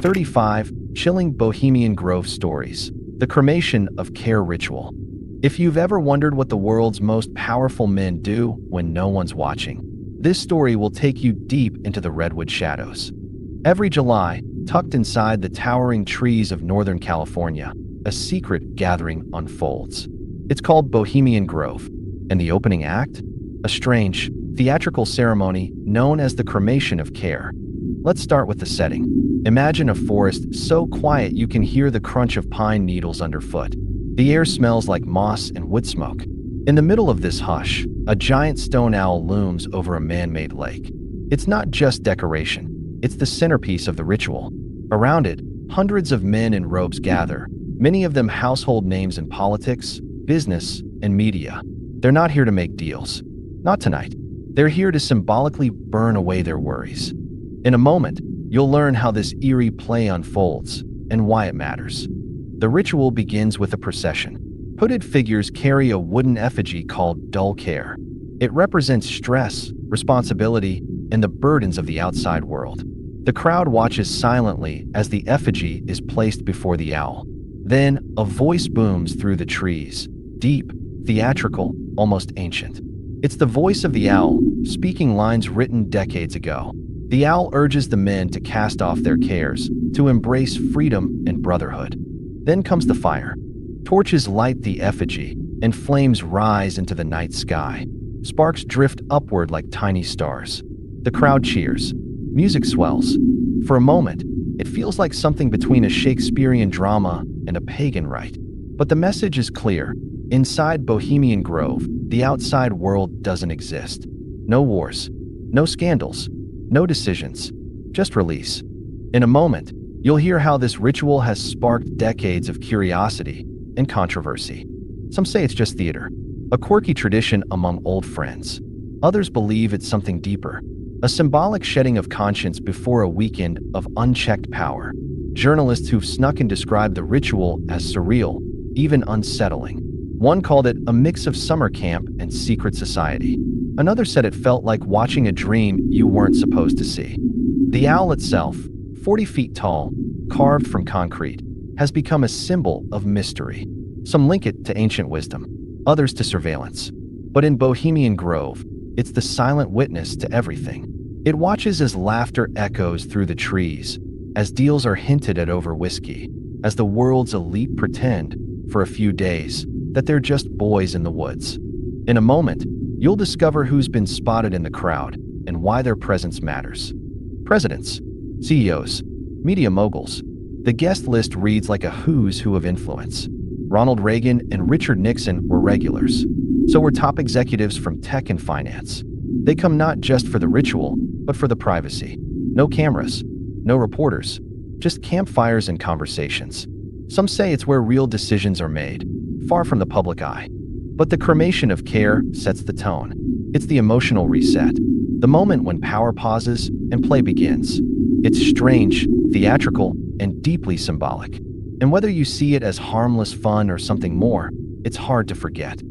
35 Chilling Bohemian Grove Stories. The Cremation of Care Ritual. If you've ever wondered what the world's most powerful men do when no one's watching, this story will take you deep into the redwood shadows. Every July, tucked inside the towering trees of Northern California, a secret gathering unfolds. It's called Bohemian Grove, and the opening act? A strange, theatrical ceremony known as the Cremation of Care. Let's start with the setting. Imagine a forest so quiet you can hear the crunch of pine needles underfoot. The air smells like moss and wood smoke. In the middle of this hush, a giant stone owl looms over a man-made lake. It's not just decoration, it's the centerpiece of the ritual. Around it, hundreds of men in robes gather, many of them household names in politics, business, and media. They're not here to make deals. Not tonight. They're here to symbolically burn away their worries. In a moment, you'll learn how this eerie play unfolds and why it matters. The ritual begins with a procession. Hooded figures carry a wooden effigy called Dull Care. It represents stress, responsibility, and the burdens of the outside world. The crowd watches silently as the effigy is placed before the owl. Then, a voice booms through the trees, deep, theatrical, almost ancient. It's the voice of the owl, speaking lines written decades ago. The owl urges the men to cast off their cares, to embrace freedom and brotherhood. Then comes the fire. Torches light the effigy, and flames rise into the night sky. Sparks drift upward like tiny stars. The crowd cheers. Music swells. For a moment, it feels like something between a Shakespearean drama and a pagan rite. But the message is clear. Inside Bohemian Grove, the outside world doesn't exist. No wars, no scandals, no decisions, just release. In a moment, you'll hear how this ritual has sparked decades of curiosity and controversy. Some say it's just theater, a quirky tradition among old friends. Others believe it's something deeper, a symbolic shedding of conscience before a weekend of unchecked power. Journalists who've snuck in described the ritual as surreal, even unsettling. One called it a mix of summer camp and secret society. Another said it felt like watching a dream you weren't supposed to see. The owl itself, 40 feet tall, carved from concrete, has become a symbol of mystery. Some link it to ancient wisdom, others to surveillance. But in Bohemian Grove, it's the silent witness to everything. It watches as laughter echoes through the trees, as deals are hinted at over whiskey, as the world's elite pretend, for a few days, that they're just boys in the woods. In a moment, you'll discover who's been spotted in the crowd and why their presence matters. Presidents, CEOs, media moguls. The guest list reads like a who's who of influence. Ronald Reagan and Richard Nixon were regulars. So were top executives from tech and finance. They come not just for the ritual, but for the privacy. No cameras, no reporters, just campfires and conversations. Some say it's where real decisions are made, far from the public eye. But the Cremation of Care sets the tone. It's the emotional reset, the moment when power pauses and play begins. It's strange, theatrical, and deeply symbolic. And whether you see it as harmless fun or something more, it's hard to forget.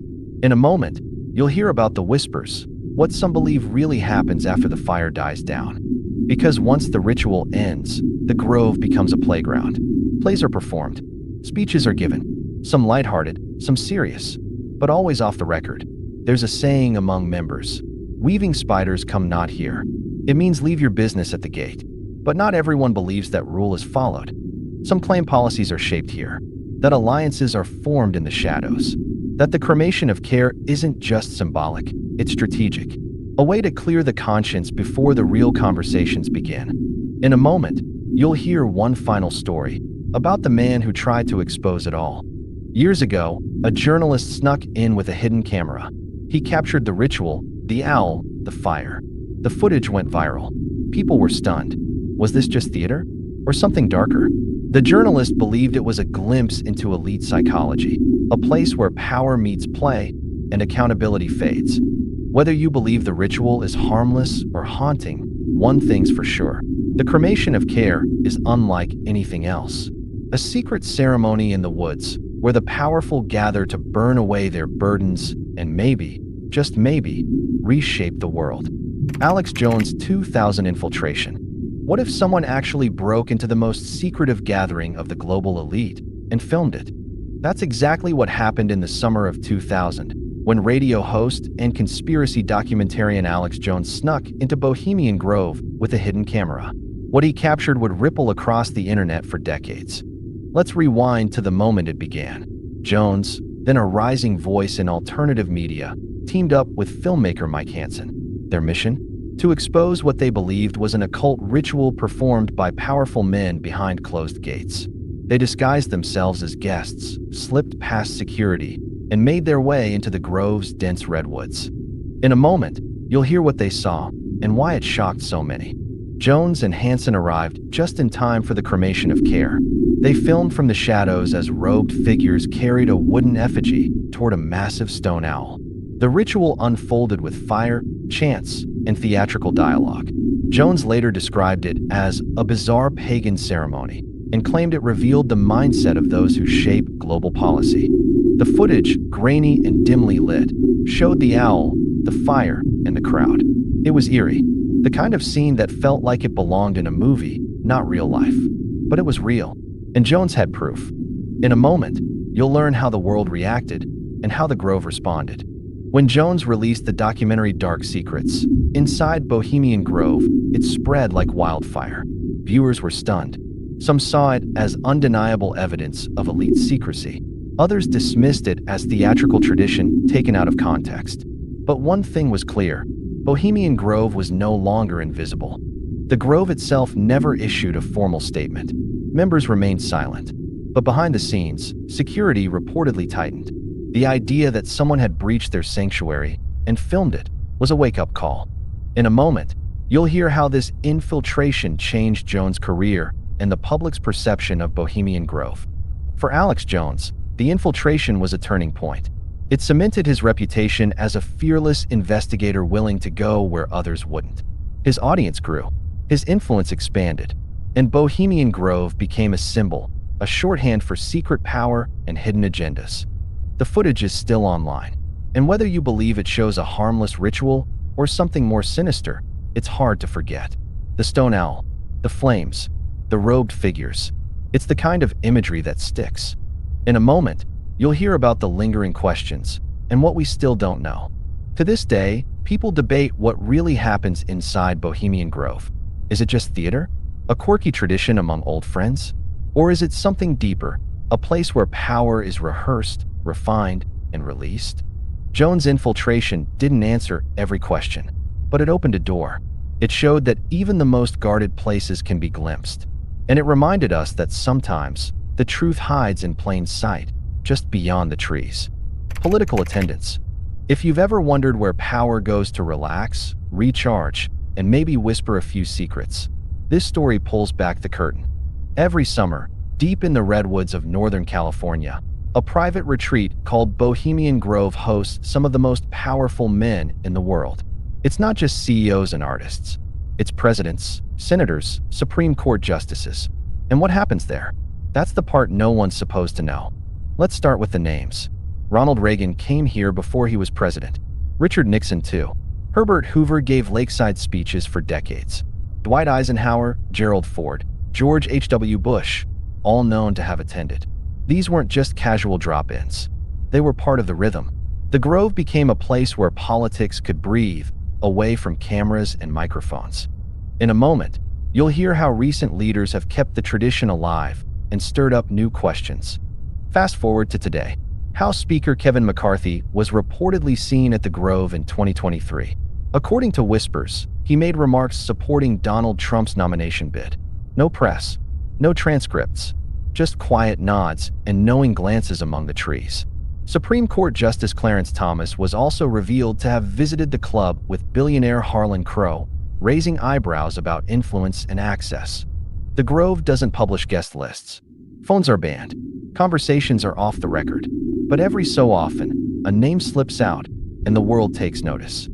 In a moment, you'll hear about the whispers, what some believe really happens after the fire dies down. Because once the ritual ends, the grove becomes a playground. Plays are performed, speeches are given, some lighthearted, some serious, but always off the record. There's a saying among members, "Weaving spiders come not here." It means leave your business at the gate. But not everyone believes that rule is followed. Some claim policies are shaped here, that alliances are formed in the shadows, that the Cremation of Care isn't just symbolic, it's strategic, a way to clear the conscience before the real conversations begin. In a moment, you'll hear one final story about the man who tried to expose it all. Years ago, a journalist snuck in with a hidden camera. He captured the ritual, the owl, the fire. The footage went viral. People were stunned. Was this just theater? Or something darker? The journalist believed it was a glimpse into elite psychology, a place where power meets play and accountability fades. Whether you believe the ritual is harmless or haunting, one thing's for sure. The Cremation of Care is unlike anything else. A secret ceremony in the woods, where the powerful gather to burn away their burdens and maybe, just maybe, reshape the world. Alex Jones' 2000 Infiltration. What if someone actually broke into the most secretive gathering of the global elite and filmed it? That's exactly what happened in the summer of 2000, when radio host and conspiracy documentarian Alex Jones snuck into Bohemian Grove with a hidden camera. What he captured would ripple across the internet for decades. Let's rewind to the moment it began. Jones, then a rising voice in alternative media, teamed up with filmmaker Mike Hansen. Their mission? To expose what they believed was an occult ritual performed by powerful men behind closed gates. They disguised themselves as guests, slipped past security, and made their way into the Grove's dense redwoods. In a moment, you'll hear what they saw and why it shocked so many. Jones and Hansen arrived just in time for the cremation of Care. They filmed from the shadows as robed figures carried a wooden effigy toward a massive stone owl. The ritual unfolded with fire, chants, and theatrical dialogue. Jones later described it as a bizarre pagan ceremony and claimed it revealed the mindset of those who shape global policy. The footage, grainy and dimly lit, showed the owl, the fire, and the crowd. It was eerie, the kind of scene that felt like it belonged in a movie, not real life. But it was real, and Jones had proof. In a moment, you'll learn how the world reacted and how the Grove responded. When Jones released the documentary Dark Secrets, inside Bohemian Grove, it spread like wildfire. Viewers were stunned. Some saw it as undeniable evidence of elite secrecy. Others dismissed it as theatrical tradition taken out of context. But one thing was clear: Bohemian Grove was no longer invisible. The Grove itself never issued a formal statement. Members remained silent. But behind the scenes, security reportedly tightened. The idea that someone had breached their sanctuary and filmed it was a wake-up call. In a moment, you'll hear how this infiltration changed Jones' career and the public's perception of Bohemian Grove. For Alex Jones, the infiltration was a turning point. It cemented his reputation as a fearless investigator willing to go where others wouldn't. His audience grew, his influence expanded, and Bohemian Grove became a symbol, a shorthand for secret power and hidden agendas. The footage is still online, and whether you believe it shows a harmless ritual or something more sinister, it's hard to forget. The stone owl, the flames, the robed figures. It's the kind of imagery that sticks. In a moment, you'll hear about the lingering questions and what we still don't know. To this day, people debate what really happens inside Bohemian Grove. Is it just theater? A quirky tradition among old friends? Or is it something deeper, a place where power is rehearsed, refined, and released? Jones' infiltration didn't answer every question, but it opened a door. It showed that even the most guarded places can be glimpsed. And it reminded us that sometimes the truth hides in plain sight, just beyond the trees. Political attendance. If you've ever wondered where power goes to relax, recharge, and maybe whisper a few secrets, this story pulls back the curtain. Every summer, deep in the redwoods of Northern California, a private retreat called Bohemian Grove hosts some of the most powerful men in the world. It's not just CEOs and artists. It's presidents, senators, Supreme Court justices. And what happens there? That's the part no one's supposed to know. Let's start with the names. Ronald Reagan came here before he was president. Richard Nixon, too. Herbert Hoover gave lakeside speeches for decades. Dwight Eisenhower, Gerald Ford, George H.W. Bush, all known to have attended. These weren't just casual drop-ins. They were part of the rhythm. The Grove became a place where politics could breathe, away from cameras and microphones. In a moment, you'll hear how recent leaders have kept the tradition alive and stirred up new questions. Fast forward to today. House Speaker Kevin McCarthy was reportedly seen at the Grove in 2023. According to whispers, he made remarks supporting Donald Trump's nomination bid. No press, no transcripts, just quiet nods and knowing glances among the trees. Supreme Court Justice Clarence Thomas was also revealed to have visited the club with billionaire Harlan Crow, raising eyebrows about influence and access. The Grove doesn't publish guest lists. Phones are banned. Conversations are off the record. But every so often, a name slips out, and the world takes notice.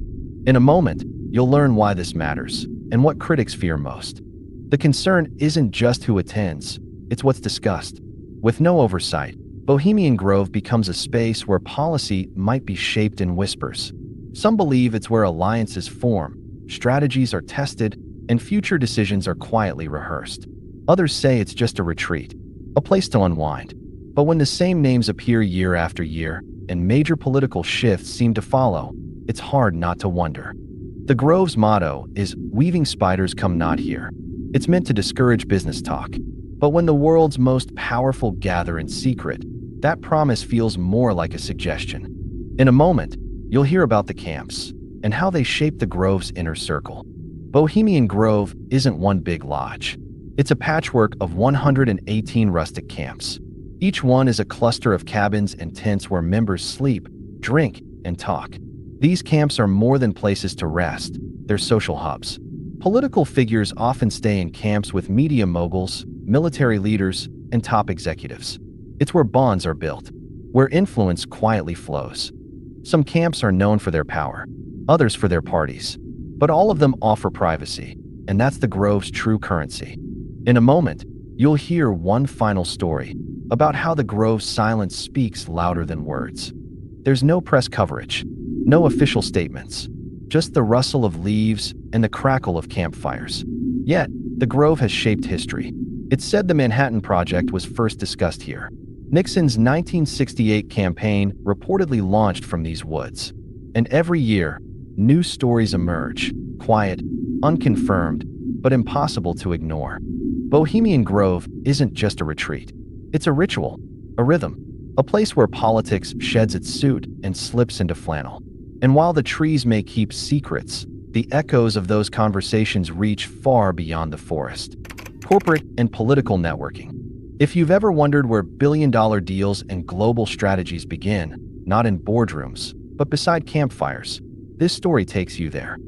In a moment, you'll learn why this matters, and what critics fear most. The concern isn't just who attends, it's what's discussed. With no oversight, Bohemian Grove becomes a space where policy might be shaped in whispers. Some believe it's where alliances form, strategies are tested, and future decisions are quietly rehearsed. Others say it's just a retreat, a place to unwind. But when the same names appear year after year, and major political shifts seem to follow, it's hard not to wonder. The Grove's motto is, "Weaving spiders come not here." It's meant to discourage business talk. But when the world's most powerful gather in secret, that promise feels more like a suggestion. In a moment, you'll hear about the camps and how they shape the Grove's inner circle. Bohemian Grove isn't one big lodge. It's a patchwork of 118 rustic camps. Each one is a cluster of cabins and tents where members sleep, drink, and talk. These camps are more than places to rest. They're social hubs. Political figures often stay in camps with media moguls, military leaders, and top executives. It's where bonds are built, where influence quietly flows. Some camps are known for their power, others for their parties, but all of them offer privacy, and that's the Grove's true currency. In a moment, you'll hear one final story about how the Grove's silence speaks louder than words. There's no press coverage, no official statements, just the rustle of leaves and the crackle of campfires. Yet, the Grove has shaped history. It's said the Manhattan Project was first discussed here. Nixon's 1968 campaign reportedly launched from these woods. And every year, new stories emerge, quiet, unconfirmed, but impossible to ignore. Bohemian Grove isn't just a retreat. It's a ritual, a rhythm, a place where politics sheds its suit and slips into flannel. And while the trees may keep secrets, the echoes of those conversations reach far beyond the forest. Corporate and political networking. If you've ever wondered where billion-dollar deals and global strategies begin, not in boardrooms, but beside campfires, this story takes you there.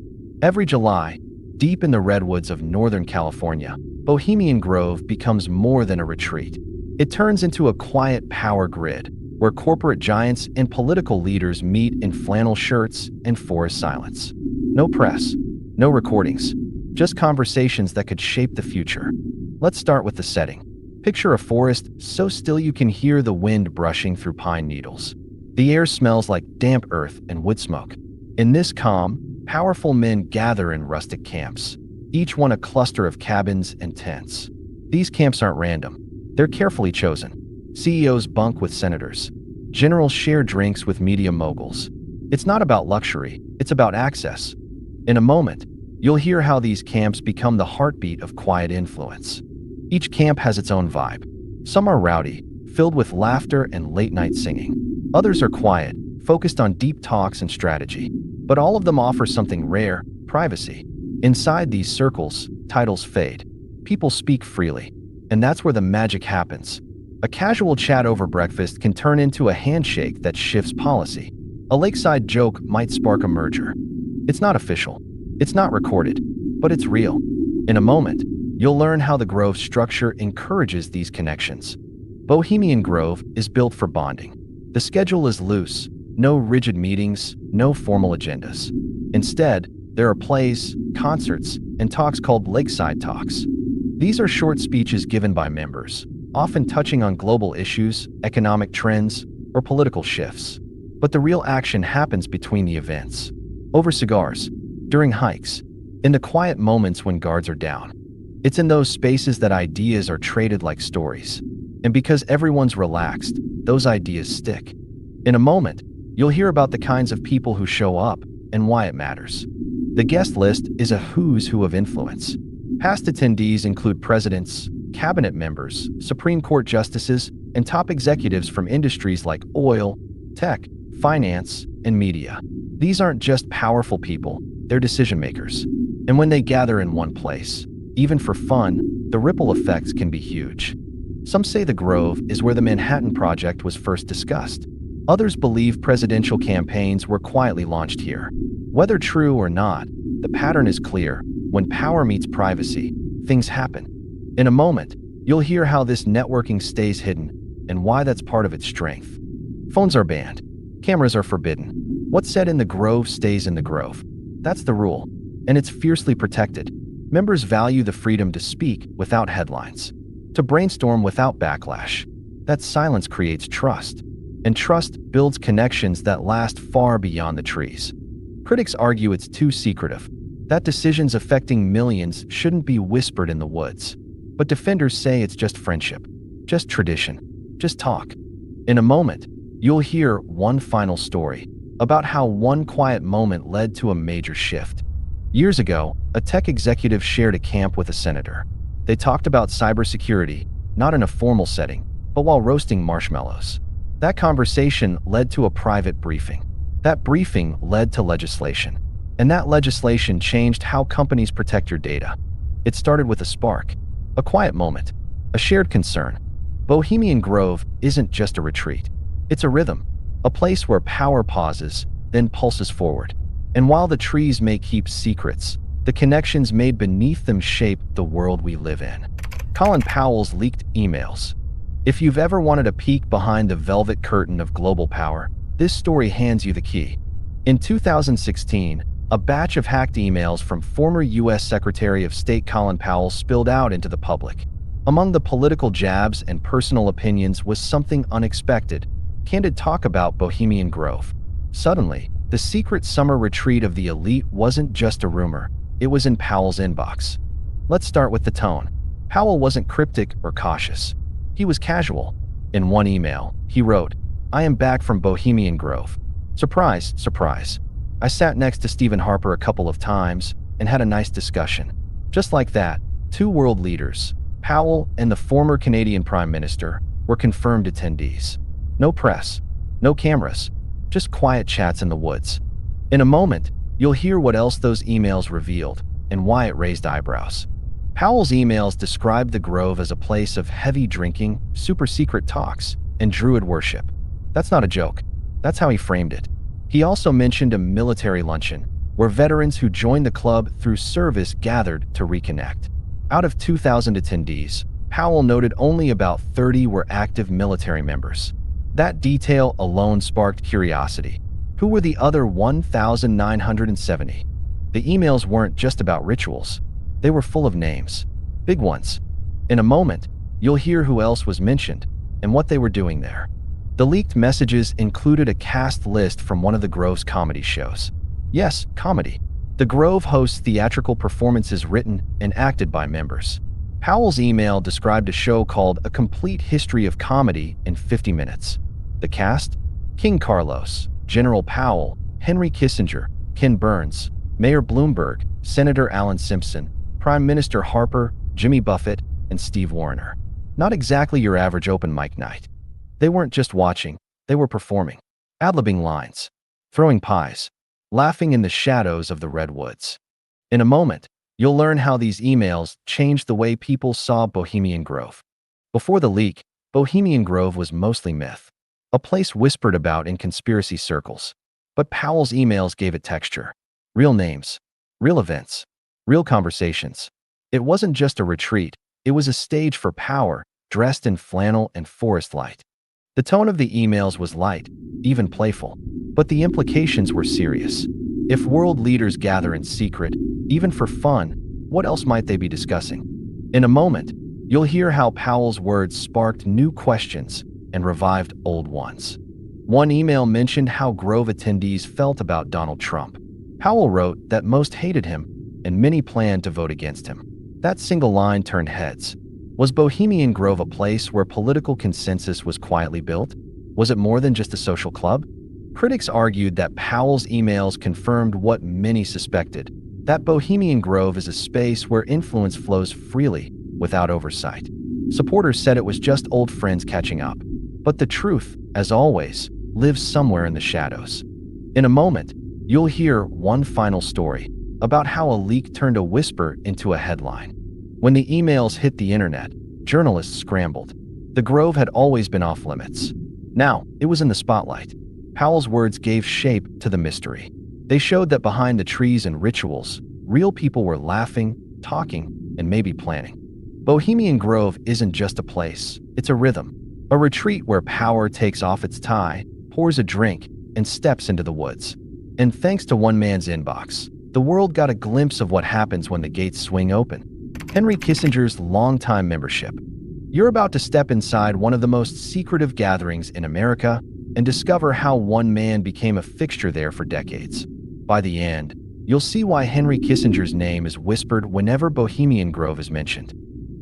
Every July, deep in the redwoods of Northern California, Bohemian Grove becomes more than a retreat. It turns into a quiet power grid where corporate giants and political leaders meet in flannel shirts and forest silence. No press, no recordings, just conversations that could shape the future. Let's start with the setting. Picture a forest so still you can hear the wind brushing through pine needles. The air smells like damp earth and wood smoke. In this calm, powerful men gather in rustic camps, each one a cluster of cabins and tents. These camps aren't random. They're carefully chosen. CEOs bunk with senators. Generals share drinks with media moguls. It's not about luxury, it's about access. In a moment, you'll hear how these camps become the heartbeat of quiet influence. Each camp has its own vibe. Some are rowdy, filled with laughter and late-night singing. Others are quiet, focused on deep talks and strategy. But all of them offer something rare: privacy. Inside these circles, titles fade. People speak freely. And that's where the magic happens. A casual chat over breakfast can turn into a handshake that shifts policy. A lakeside joke might spark a merger. It's not official. It's not recorded. But it's real. In a moment, you'll learn how the Grove structure encourages these connections. Bohemian Grove is built for bonding. The schedule is loose. No rigid meetings, no formal agendas. Instead, there are plays, concerts, and talks called Lakeside Talks. These are short speeches given by members, often touching on global issues, economic trends, or political shifts. But the real action happens between the events. Over cigars, during hikes, in the quiet moments when guards are down. It's in those spaces that ideas are traded like stories. And because everyone's relaxed, those ideas stick. In a moment, you'll hear about the kinds of people who show up and why it matters. The guest list is a who's who of influence. Past attendees include presidents, cabinet members, Supreme Court justices, and top executives from industries like oil, tech, finance, and media. These aren't just powerful people, they're decision makers. And when they gather in one place, even for fun, the ripple effects can be huge. Some say the Grove is where the Manhattan Project was first discussed. Others believe presidential campaigns were quietly launched here. Whether true or not, the pattern is clear. When power meets privacy, things happen. In a moment, you'll hear how this networking stays hidden and why that's part of its strength. Phones are banned. Cameras are forbidden. What's said in the Grove stays in the Grove. That's the rule, and it's fiercely protected. Members value the freedom to speak without headlines, to brainstorm without backlash. That silence creates trust, and trust builds connections that last far beyond the trees. Critics argue it's too secretive, that decisions affecting millions shouldn't be whispered in the woods. But defenders say it's just friendship, just tradition, just talk. In a moment, you'll hear one final story about how one quiet moment led to a major shift. Years ago, a tech executive shared a camp with a senator. They talked about cybersecurity, not in a formal setting, but while roasting marshmallows. That conversation led to a private briefing. That briefing led to legislation. And that legislation changed how companies protect your data. It started with a spark, a quiet moment, a shared concern. Bohemian Grove isn't just a retreat. It's a rhythm, a place where power pauses, then pulses forward. And while the trees may keep secrets, the connections made beneath them shape the world we live in. Colin Powell's leaked emails. If you've ever wanted a peek behind the velvet curtain of global power, this story hands you the key. In 2016, a batch of hacked emails from former U.S. Secretary of State Colin Powell spilled out into the public. Among the political jabs and personal opinions was something unexpected: candid talk about Bohemian Grove. Suddenly, the secret summer retreat of the elite wasn't just a rumor, it was in Powell's inbox. Let's start with the tone. Powell wasn't cryptic or cautious. He was casual. In one email, he wrote, "I am back from Bohemian Grove. Surprise, surprise. I sat next to Stephen Harper a couple of times and had a nice discussion." Just like that, two world leaders, Powell and the former Canadian Prime Minister, were confirmed attendees. No press, no cameras, just quiet chats in the woods. In a moment, you'll hear what else those emails revealed and why it raised eyebrows. Powell's emails described the Grove as a place of heavy drinking, super-secret talks, and druid worship. That's not a joke. That's how he framed it. He also mentioned a military luncheon, where veterans who joined the club through service gathered to reconnect. Out of 2,000 attendees, Powell noted only about 30 were active military members. That detail alone sparked curiosity. Who were the other 1,970? The emails weren't just about rituals. They were full of names, big ones. In a moment, you'll hear who else was mentioned and what they were doing there. The leaked messages included a cast list from one of the Grove's comedy shows. Yes, comedy. The Grove hosts theatrical performances written and acted by members. Powell's email described a show called A Complete History of Comedy in 50 minutes. The cast? King Carlos, General Powell, Henry Kissinger, Ken Burns, Mayor Bloomberg, Senator Alan Simpson, Prime Minister Harper, Jimmy Buffett, and Steve Wariner. Not exactly your average open mic night. They weren't just watching, they were performing, ad-libbing lines, throwing pies, laughing in the shadows of the redwoods. In a moment, you'll learn how these emails changed the way people saw Bohemian Grove. Before the leak, Bohemian Grove was mostly myth, a place whispered about in conspiracy circles. But Powell's emails gave it texture. Real names, real events, real conversations. It wasn't just a retreat, it was a stage for power, dressed in flannel and forest light. The tone of the emails was light, even playful, but the implications were serious. If world leaders gather in secret, even for fun, what else might they be discussing? In a moment, you'll hear how Powell's words sparked new questions and revived old ones. One email mentioned how Grove attendees felt about Donald Trump. Powell wrote that most hated him, and many planned to vote against him. That single line turned heads. Was Bohemian Grove a place where political consensus was quietly built? Was it more than just a social club? Critics argued that Powell's emails confirmed what many suspected, that Bohemian Grove is a space where influence flows freely, without oversight. Supporters said it was just old friends catching up. But the truth, as always, lives somewhere in the shadows. In a moment, you'll hear one final story about how a leak turned a whisper into a headline. When the emails hit the internet, journalists scrambled. The Grove had always been off limits. Now, it was in the spotlight. Powell's words gave shape to the mystery. They showed that behind the trees and rituals, real people were laughing, talking, and maybe planning. Bohemian Grove isn't just a place, it's a rhythm. A retreat where power takes off its tie, pours a drink, and steps into the woods. And thanks to one man's inbox, the world got a glimpse of what happens when the gates swing open. Henry Kissinger's longtime membership. You're about to step inside one of the most secretive gatherings in America and discover how one man became a fixture there for decades. By the end, you'll see why Henry Kissinger's name is whispered whenever Bohemian Grove is mentioned.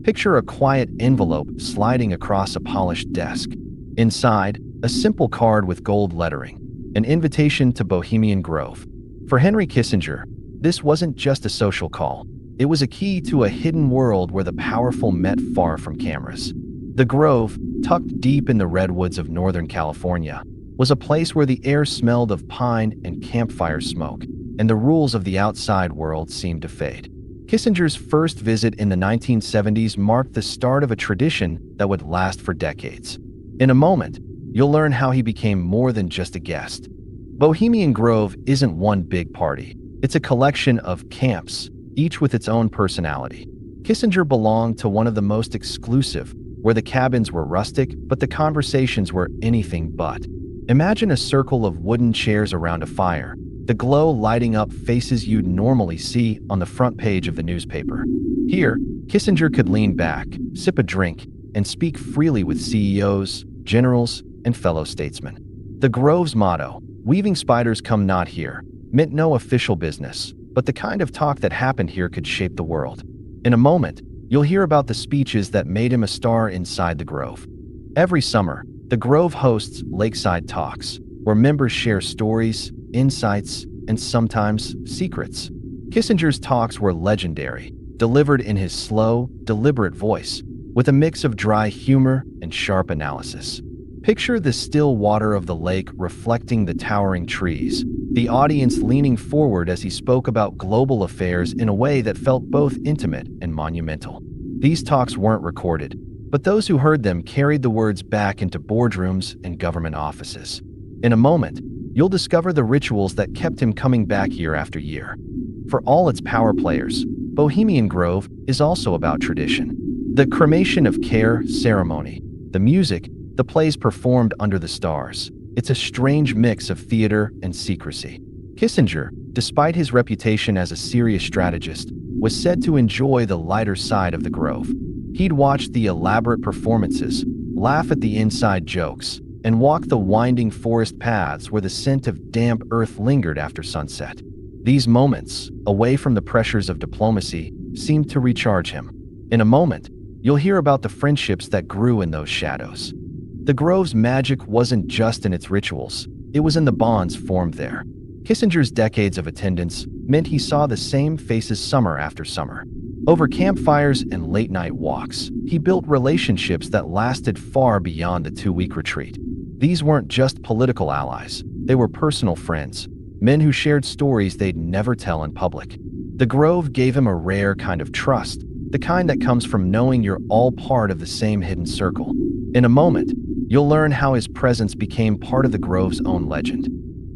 Picture a quiet envelope sliding across a polished desk. Inside, a simple card with gold lettering, an invitation to Bohemian Grove. For Henry Kissinger, this wasn't just a social call. It was a key to a hidden world where the powerful met far from cameras. The Grove, tucked deep in the redwoods of Northern California, was a place where the air smelled of pine and campfire smoke, and the rules of the outside world seemed to fade. Kissinger's first visit in the 1970s marked the start of a tradition that would last for decades. In a moment, you'll learn how he became more than just a guest. Bohemian Grove isn't one big party. It's a collection of camps, each with its own personality. Kissinger belonged to one of the most exclusive, where the cabins were rustic, but the conversations were anything but. Imagine a circle of wooden chairs around a fire, the glow lighting up faces you'd normally see on the front page of the newspaper. Here, Kissinger could lean back, sip a drink, and speak freely with CEOs, generals, and fellow statesmen. The Grove's motto, "Weaving spiders come not here," meant no official business, but the kind of talk that happened here could shape the world. In a moment, you'll hear about the speeches that made him a star inside the Grove. Every summer, the Grove hosts Lakeside Talks, where members share stories, insights, and sometimes secrets. Kissinger's talks were legendary, delivered in his slow, deliberate voice, with a mix of dry humor and sharp analysis. Picture the still water of the lake reflecting the towering trees, the audience leaning forward as he spoke about global affairs in a way that felt both intimate and monumental. These talks weren't recorded, but those who heard them carried the words back into boardrooms and government offices. In a moment, you'll discover the rituals that kept him coming back year after year. For all its power players, Bohemian Grove is also about tradition. The cremation of care ceremony, the music, the plays performed under the stars. It's a strange mix of theater and secrecy. Kissinger, despite his reputation as a serious strategist, was said to enjoy the lighter side of the Grove. He'd watch the elaborate performances, laugh at the inside jokes, and walk the winding forest paths where the scent of damp earth lingered after sunset. These moments, away from the pressures of diplomacy, seemed to recharge him. In a moment, you'll hear about the friendships that grew in those shadows. The Grove's magic wasn't just in its rituals, it was in the bonds formed there. Kissinger's decades of attendance meant he saw the same faces summer after summer. Over campfires and late-night walks, he built relationships that lasted far beyond the two-week retreat. These weren't just political allies, they were personal friends, men who shared stories they'd never tell in public. The Grove gave him a rare kind of trust, the kind that comes from knowing you're all part of the same hidden circle. In a moment, you'll learn how his presence became part of the Grove's own legend.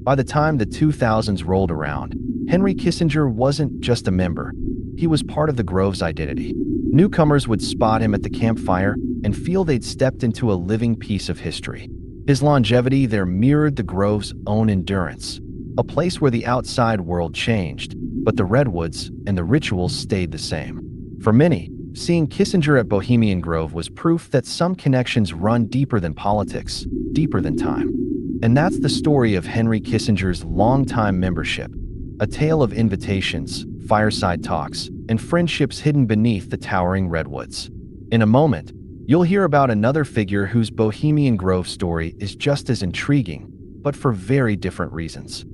By the time the 2000s rolled around, Henry Kissinger wasn't just a member, he was part of the Grove's identity. Newcomers would spot him at the campfire and feel they'd stepped into a living piece of history. His longevity there mirrored the Grove's own endurance, a place where the outside world changed, but the redwoods and the rituals stayed the same. For many, seeing Kissinger at Bohemian Grove was proof that some connections run deeper than politics, deeper than time. And that's the story of Henry Kissinger's longtime membership, a tale of invitations, fireside talks, and friendships hidden beneath the towering redwoods. In a moment, you'll hear about another figure whose Bohemian Grove story is just as intriguing, but for very different reasons.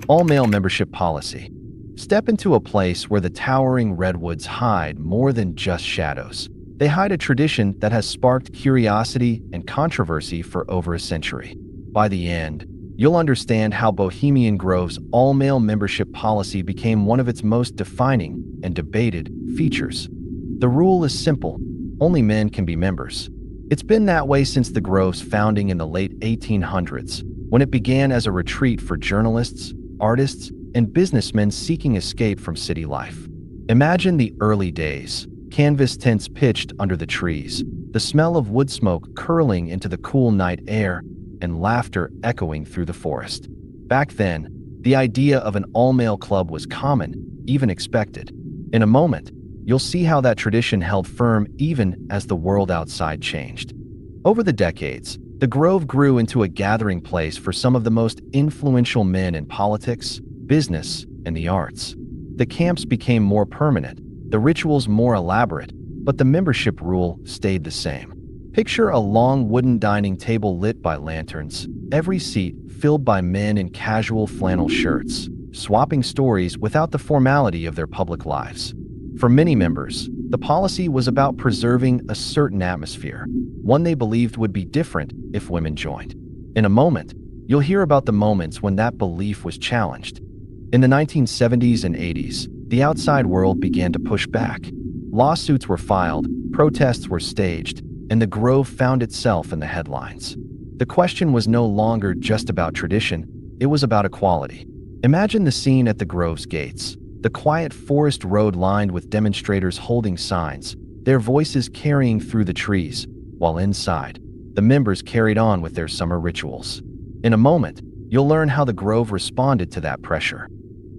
All-male membership policy. Step into a place where the towering redwoods hide more than just shadows. They hide a tradition that has sparked curiosity and controversy for over a century. By the end, you'll understand how Bohemian Grove's all-male membership policy became one of its most defining and debated features. The rule is simple: only men can be members. It's been that way since the Grove's founding in the late 1800s, when it began as a retreat for journalists, artists, and businessmen seeking escape from city life. Imagine the early days, canvas tents pitched under the trees, the smell of wood smoke curling into the cool night air, and laughter echoing through the forest. Back then, the idea of an all-male club was common, even expected. In a moment, you'll see how that tradition held firm even as the world outside changed. Over the decades, the Grove grew into a gathering place for some of the most influential men in politics, business, and the arts. The camps became more permanent, the rituals more elaborate, but the membership rule stayed the same. Picture a long wooden dining table lit by lanterns, every seat filled by men in casual flannel shirts, swapping stories without the formality of their public lives. For many members, the policy was about preserving a certain atmosphere, one they believed would be different if women joined. In a moment, you'll hear about the moments when that belief was challenged. In the 1970s and 80s, the outside world began to push back. Lawsuits were filed, protests were staged, and the Grove found itself in the headlines. The question was no longer just about tradition, it was about equality. Imagine the scene at the Grove's gates. The quiet forest road lined with demonstrators holding signs, their voices carrying through the trees, while inside, the members carried on with their summer rituals. In a moment, you'll learn how the Grove responded to that pressure.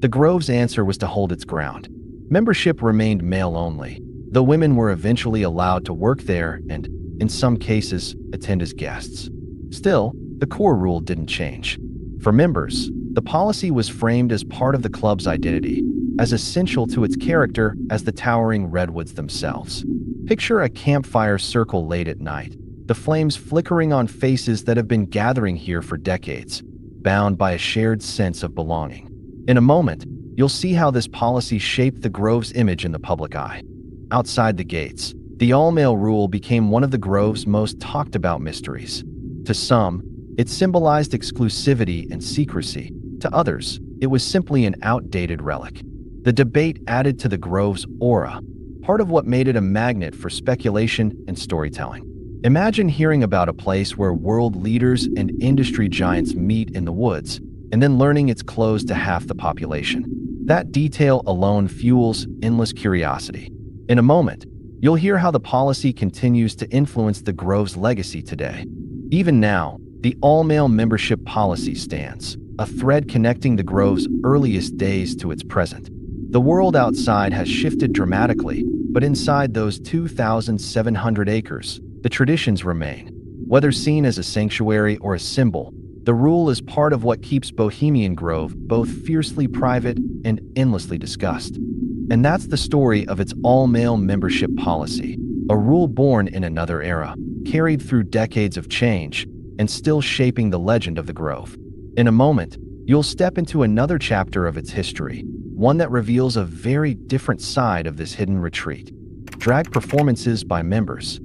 The Grove's answer was to hold its ground. Membership remained male only, though women were eventually allowed to work there and, in some cases, attend as guests. Still, the core rule didn't change. For members, the policy was framed as part of the club's identity, as essential to its character as the towering redwoods themselves. Picture a campfire circle late at night, the flames flickering on faces that have been gathering here for decades, bound by a shared sense of belonging. In a moment, you'll see how this policy shaped the Grove's image in the public eye. Outside the gates, the all-male rule became one of the Grove's most talked about mysteries. To some, it symbolized exclusivity and secrecy. To others, it was simply an outdated relic. The debate added to the Grove's aura, part of what made it a magnet for speculation and storytelling. Imagine hearing about a place where world leaders and industry giants meet in the woods, and then learning it's closed to half the population. That detail alone fuels endless curiosity. In a moment, you'll hear how the policy continues to influence the Grove's legacy today. Even now, the all-male membership policy stands, a thread connecting the Grove's earliest days to its present. The world outside has shifted dramatically, but inside those 2,700 acres, the traditions remain. Whether seen as a sanctuary or a symbol, the rule is part of what keeps Bohemian Grove both fiercely private and endlessly discussed. And that's the story of its all-male membership policy, a rule born in another era, carried through decades of change, and still shaping the legend of the Grove. In a moment, you'll step into another chapter of its history, one that reveals a very different side of this hidden retreat. Drag performances by members.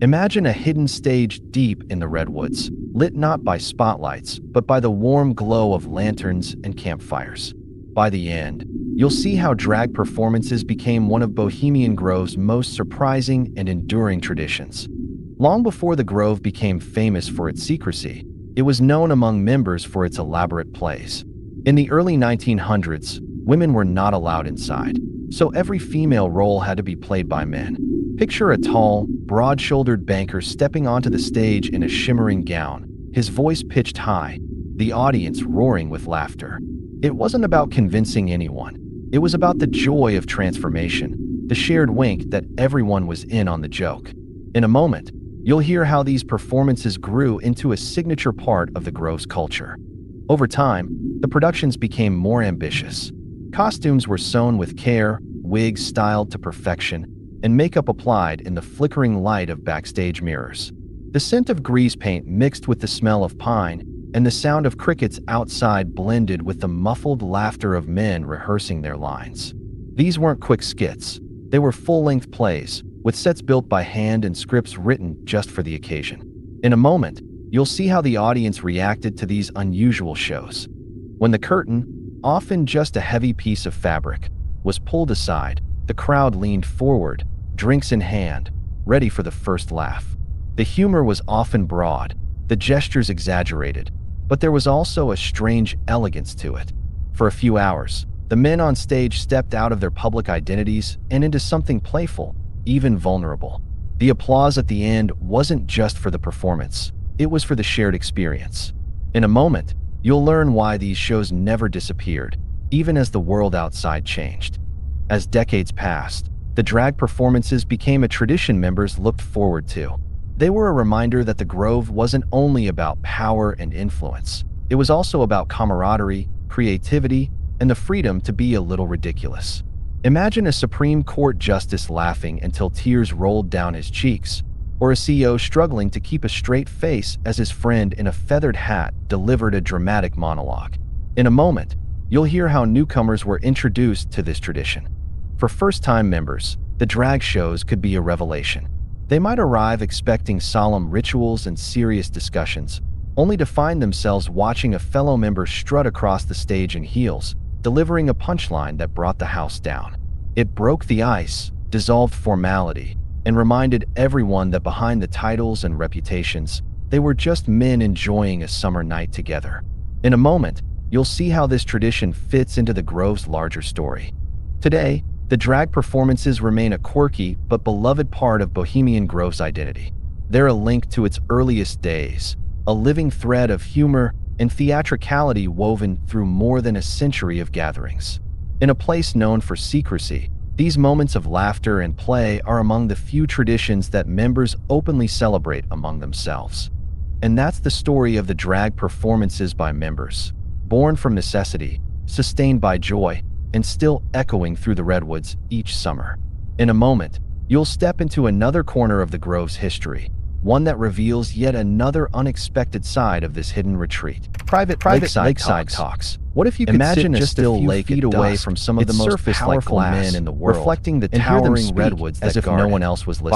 Imagine a hidden stage deep in the redwoods, lit not by spotlights, but by the warm glow of lanterns and campfires. By the end, you'll see how drag performances became one of Bohemian Grove's most surprising and enduring traditions. Long before the Grove became famous for its secrecy, it was known among members for its elaborate plays. In the early 1900s, women were not allowed inside, so every female role had to be played by men. Picture a tall, broad-shouldered banker stepping onto the stage in a shimmering gown, his voice pitched high, the audience roaring with laughter. It wasn't about convincing anyone. It was about the joy of transformation, the shared wink that everyone was in on the joke. In a moment, you'll hear how these performances grew into a signature part of the Grove's culture. Over time, the productions became more ambitious. Costumes were sewn with care, wigs styled to perfection, and makeup applied in the flickering light of backstage mirrors. The scent of grease paint mixed with the smell of pine, and the sound of crickets outside blended with the muffled laughter of men rehearsing their lines. These weren't quick skits. They were full-length plays, with sets built by hand and scripts written just for the occasion. In a moment, you'll see how the audience reacted to these unusual shows. When the curtain, often just a heavy piece of fabric, was pulled aside, the crowd leaned forward, drinks in hand, ready for the first laugh. The humor was often broad, the gestures exaggerated, but there was also a strange elegance to it. For a few hours, the men on stage stepped out of their public identities and into something playful, even vulnerable. The applause at the end wasn't just for the performance, it was for the shared experience. In a moment, you'll learn why these shows never disappeared, even as the world outside changed. As decades passed, the drag performances became a tradition members looked forward to. They were a reminder that the Grove wasn't only about power and influence. It was also about camaraderie, creativity, and the freedom to be a little ridiculous. Imagine a Supreme Court justice laughing until tears rolled down his cheeks, or a CEO struggling to keep a straight face as his friend in a feathered hat delivered a dramatic monologue. In a moment, you'll hear how newcomers were introduced to this tradition. For first-time members, the drag shows could be a revelation. They might arrive expecting solemn rituals and serious discussions, only to find themselves watching a fellow member strut across the stage in heels, delivering a punchline that brought the house down. It broke the ice, dissolved formality, and reminded everyone that behind the titles and reputations, they were just men enjoying a summer night together. In a moment, you'll see how this tradition fits into the Grove's larger story. Today, the drag performances remain a quirky but beloved part of Bohemian Grove's identity. They're a link to its earliest days, a living thread of humor and theatricality woven through more than a century of gatherings. In a place known for secrecy, these moments of laughter and play are among the few traditions that members openly celebrate among themselves. And that's the story of the drag performances by members, born from necessity, sustained by joy, and still echoing through the redwoods each summer. In a moment, you'll step into another corner of the Grove's history, one that reveals yet another unexpected side of this hidden retreat. Private Lakeside Talks. What if you could imagine sit just a few feet away from some of the most powerful men in the world, reflecting the towering redwoods as if no one else was listening?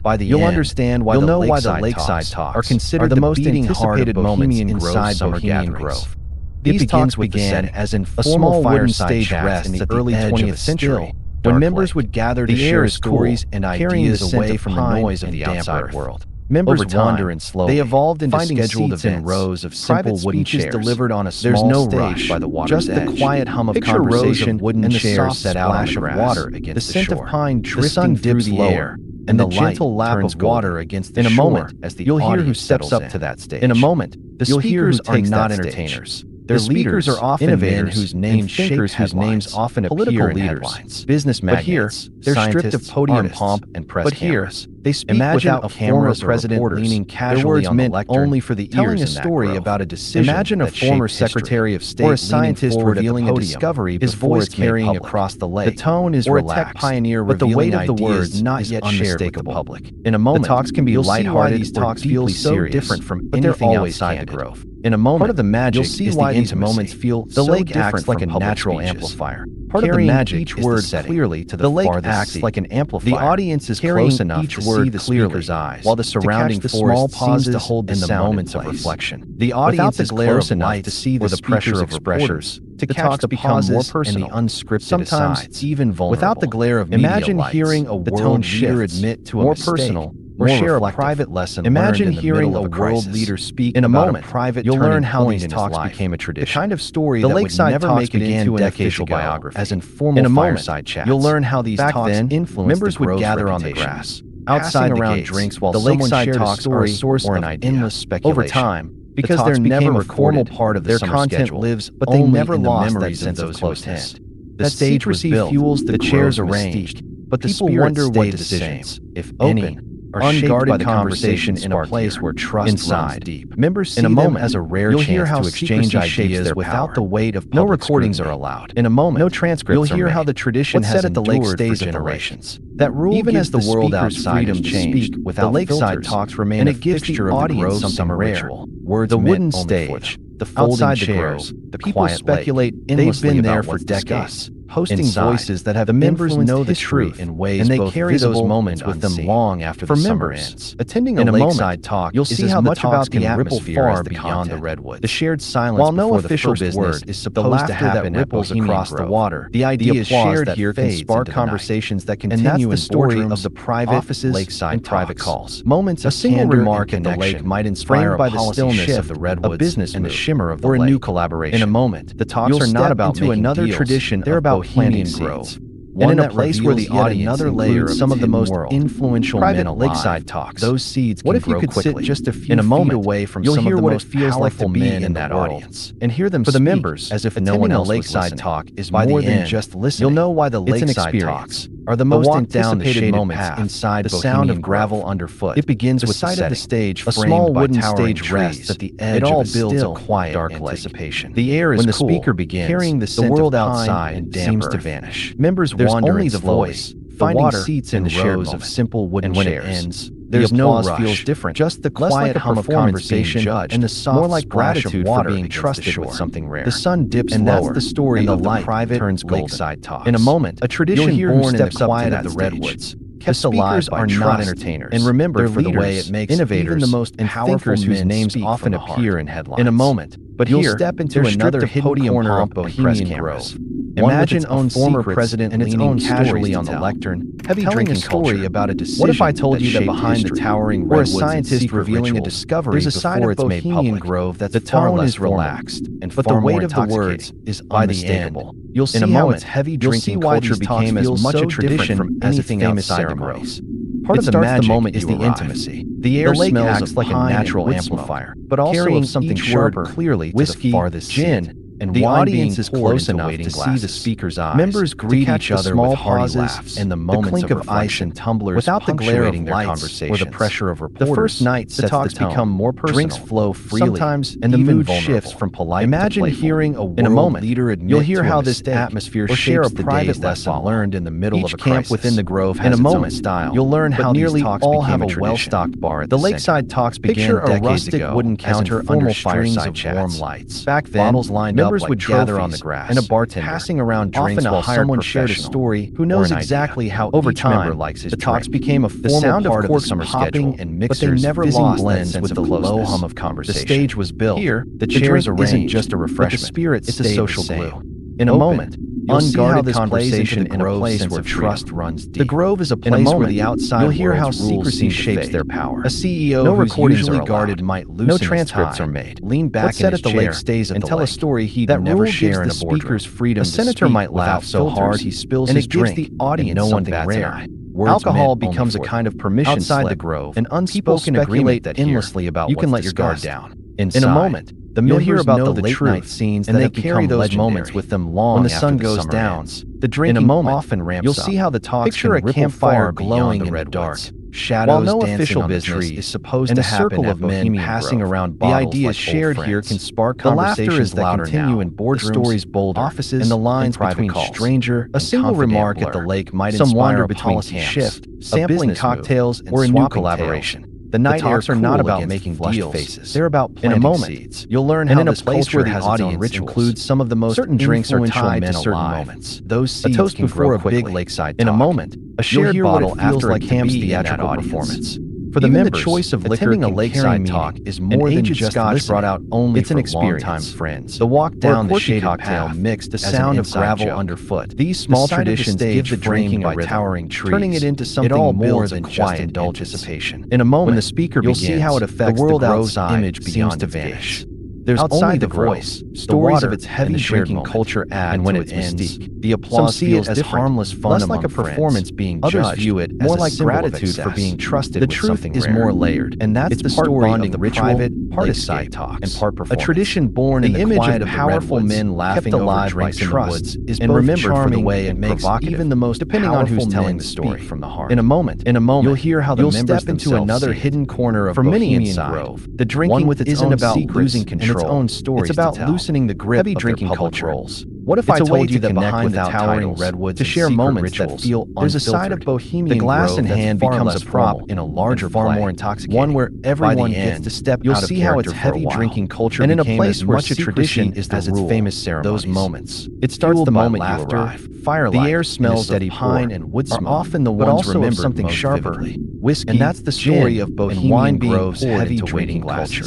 By the end, you'll understand why the Lakeside Talks are considered the most anticipated moments inside Bohemian Grove. These talks began as informal fireside chats in the early 20th century, when members would gather to share stories and ideas away from the noise of the outside world. Members wander and slowly. They evolved into scheduled events, rows of simple wooden chairs delivered on a small stage by the water's edge. Just the quiet hum of conversation, wooden chairs set out on the grass, water against the scent of pine drifting through the air, and the gentle lap of water against the shore. In a moment, as you'll hear who steps up to that stage. In a moment, the speakers are not entertainers. Their leaders are often innovators whose names often appear in headlines. Business magnates, they're stripped of podium pomp and press cameras. They speak without cameras or reporters, leaning casually on the lectern, only for the telling a story about a decision. Imagine a former Secretary of State or a scientist revealing a discovery before it's carrying across the lake. The tone is relaxed, or a tech pioneer but the weight of the words not yet shared with the public. In a moment, the talks can be lighthearted. These talks feel so different from anything outside the Grove. In a moment, part of the magic you'll see why these moments feel the lake acts like a natural amplifier. Part of the magic each word clearly to the lake acts like an amplifier. The audience is close enough to see the speaker's eyes, while the surrounding forest seems to hold the moments of reflection. The audience is close enough to see the pressure of reporters, to catch the pauses and the unscripted sometimes even vulnerable. Without the glare of media lights, imagine hearing a world leader admit to a mistake, personal, or share a private lesson. Imagine hearing a world leader speak in a moment. You'll learn how these talks became a tradition. The kind of story that would never make it into an official biography. As informal fireside chats. You'll learn how these talks influenced members would gather on the grass, outside around drinks while someone shared a story or an idea. Endless speculation. Over time, because they're never a formal part of their content lives, but they never lost that sense of closeness. The stage was built, the chairs arranged, but the people wonder what decisions, if any, are unguarded by the conversation in a place where trust runs deep. Members see them as a rare chance to exchange ideas without the weight of public scrutiny. No recordings are allowed. In a moment, no transcripts you'll hear how the tradition has endured for generations. That rule even as the world outside has changed, without the Lakeside Talks remain a fixture of the Grove summer ritual. The wooden stage, the folding chairs, the people speculate they've been there for decades, hosting voices that have the members know the truth in ways and they carry those moments with them long after the summer ends. Attending a Lakeside Talk, you'll see how the talks can ripple far beyond the redwoods. The shared silence, while no official business is supposed to happen ripples across the water, the ideas shared here can spark conversations that continue in boardrooms, of the private offices, lakeside and private calls. Moments of single remark in the lake might inspire by the stillness of the redwoods, a business and the shimmer of the lake, or a new collaboration. In a moment, the talks are not about making another tradition. They're about planting seeds. And in a place where the audience includes some of the most influential men alive, Lakeside Talks, those seeds can grow quickly. What if you could sit just a few feet away from some of the most powerful men in that audience and hear them speak for the members as if no one else Lakeside Talk is more than just listening. You'll know why the Lakeside Talks are the most anticipated moments inside the sound of gravel underfoot. It begins with the site of the stage, a small wooden stage rests at the edge. It all builds a quiet, dark anticipation. The air is cool. When the speaker begins, the world outside seems to vanish. Members wander only the voice, finding seats in the rows of simple wooden chairs. And when it ends, there's no rush. Feels different. Just the quiet hum of conversation and the soft splash of water being trusted with something rare. The sun dips lower, and that's the story of the private lakeside talks. In a moment, a tradition born in the quiet of the redwoods, kept alive by not entertainers, and remembered for the way it makes innovators, even the most powerful whose names often appear in headlines. In a moment, but you'll step into another hidden corner of Bohemian Grove. Imagine a former president and its own casually on the lectern, telling a story about a decision. What if I told you that behind the towering redwoods, or a scientist revealing a discovery, there's a side of Bohemian Grove that's the tone is relaxed, but the weight of the words is unmistakable. You'll see how its heavy drinking culture became as much a tradition from anything outside the Grove. Part of the magic moment is the intimacy. The air smells like a natural amplifier, but also of something sharper, clearly to the farthest gin. And the audience is close enough to see the speaker's eyes. Members greet each other with hearty laughs and the clink of ice and tumblers without the glare of lights or the pressure of reporters. The first night the talks become more personal. Drinks flow freely, sometimes, and the mood shifts from polite to playful. Imagine hearing a world leader admit you'll hear how this atmosphere shapes the private lesson learned in the middle of a camp within the Grove has its own style. You'll learn how nearly all have a well-stocked bar at the lakeside talks began decades ago. Picture a rustic wooden counter under strings of warm lights. Back then, bottles lined up. Members would gather on the grass, and a bartender passing around drinks while someone shared a story who knows exactly how each member likes his drink. The talks became a formal part of the summer schedule, and mixers, but they never lost blends with the low hum of conversation. The stage was built. Here, the chairs isn't just a refreshment, but the spirit it's a social glue. In a moment, unguarded conversation in a place where trust runs deep. The Grove is a place where the outside you'll hear how secrecy shapes their power. A CEO who's usually guarded might loosen his tie. No transcripts are made. Lean back in his chair and tell a story he'd never share in a boardroom. A senator might laugh so hard he spills his drink, and the audience no one bats an eye. Alcohol becomes a kind of permission outside the Grove, an unspoken agreement that endlessly about you can let your guard down. In a moment, you'll hear about the late night scenes and they carry those moments with them long when the sun goes down. The drinking often ramps up. You'll see how the talks picture a campfire glowing in the dark. Shadows while no official business is supposed to happen of men passing around bottles. The ideas shared here can spark conversations that continue in boardrooms, stories bolder, offices, and the lines between stranger. A single remark at the lake might inspire a policy shift, sampling cocktails, or a new collaboration. The night airs are not about making deals. They're about planting seeds. You'll learn how this place where the audience includes some of the most certain drinks are tied to certain moments. Those seeds can grow quickly. Big lakeside talk. In a moment, a shared bottle after a camp's theatrical performance. For the members, the choice of liquor a lakeside talk is more than just scotch brought out only it's an experience. Friends. The walk down the shaded path mixed the sound of gravel underfoot. These small traditions give the drinking by towering trees, turning it into something more than just anticipation. In a moment, when the speaker begins, you'll see how it affects the Grove's image seems to vanish. There's only the voice, stories of its heavy drinking culture add and when it ends, the applause feels as harmless fun less like a performance being judged. Others view it more like gratitude for being trusted with something rare. The truth is more layered, and that's the story of the ritual, part escape talks, and part performance. A tradition born in the quiet of powerful men laughing over drinks in the woods is and remembered for the way it makes even the most depending on who's telling the story from the heart. In a moment, you'll hear how the members step into another hidden corner of Bohemian Grove. The drinking with its own about losing control. Its own stories. It's about loosening the grip of drinking culture. What if I told you that behind the towering redwoods to share moments that feel there's a side of Bohemian Grove. The glass in hand becomes a prop in a larger, far more intoxicating. One where everyone gets to step out of character. You'll see how its heavy drinking culture and in a place where much a tradition is as its famous ceremonies. Those moments. It starts the moment you arrive. Firelight, the air smells of pine and wood smoke, are often the ones remembered something sharper. Whiskey, and that's the story of Bohemian Grove's heavy drinking culture.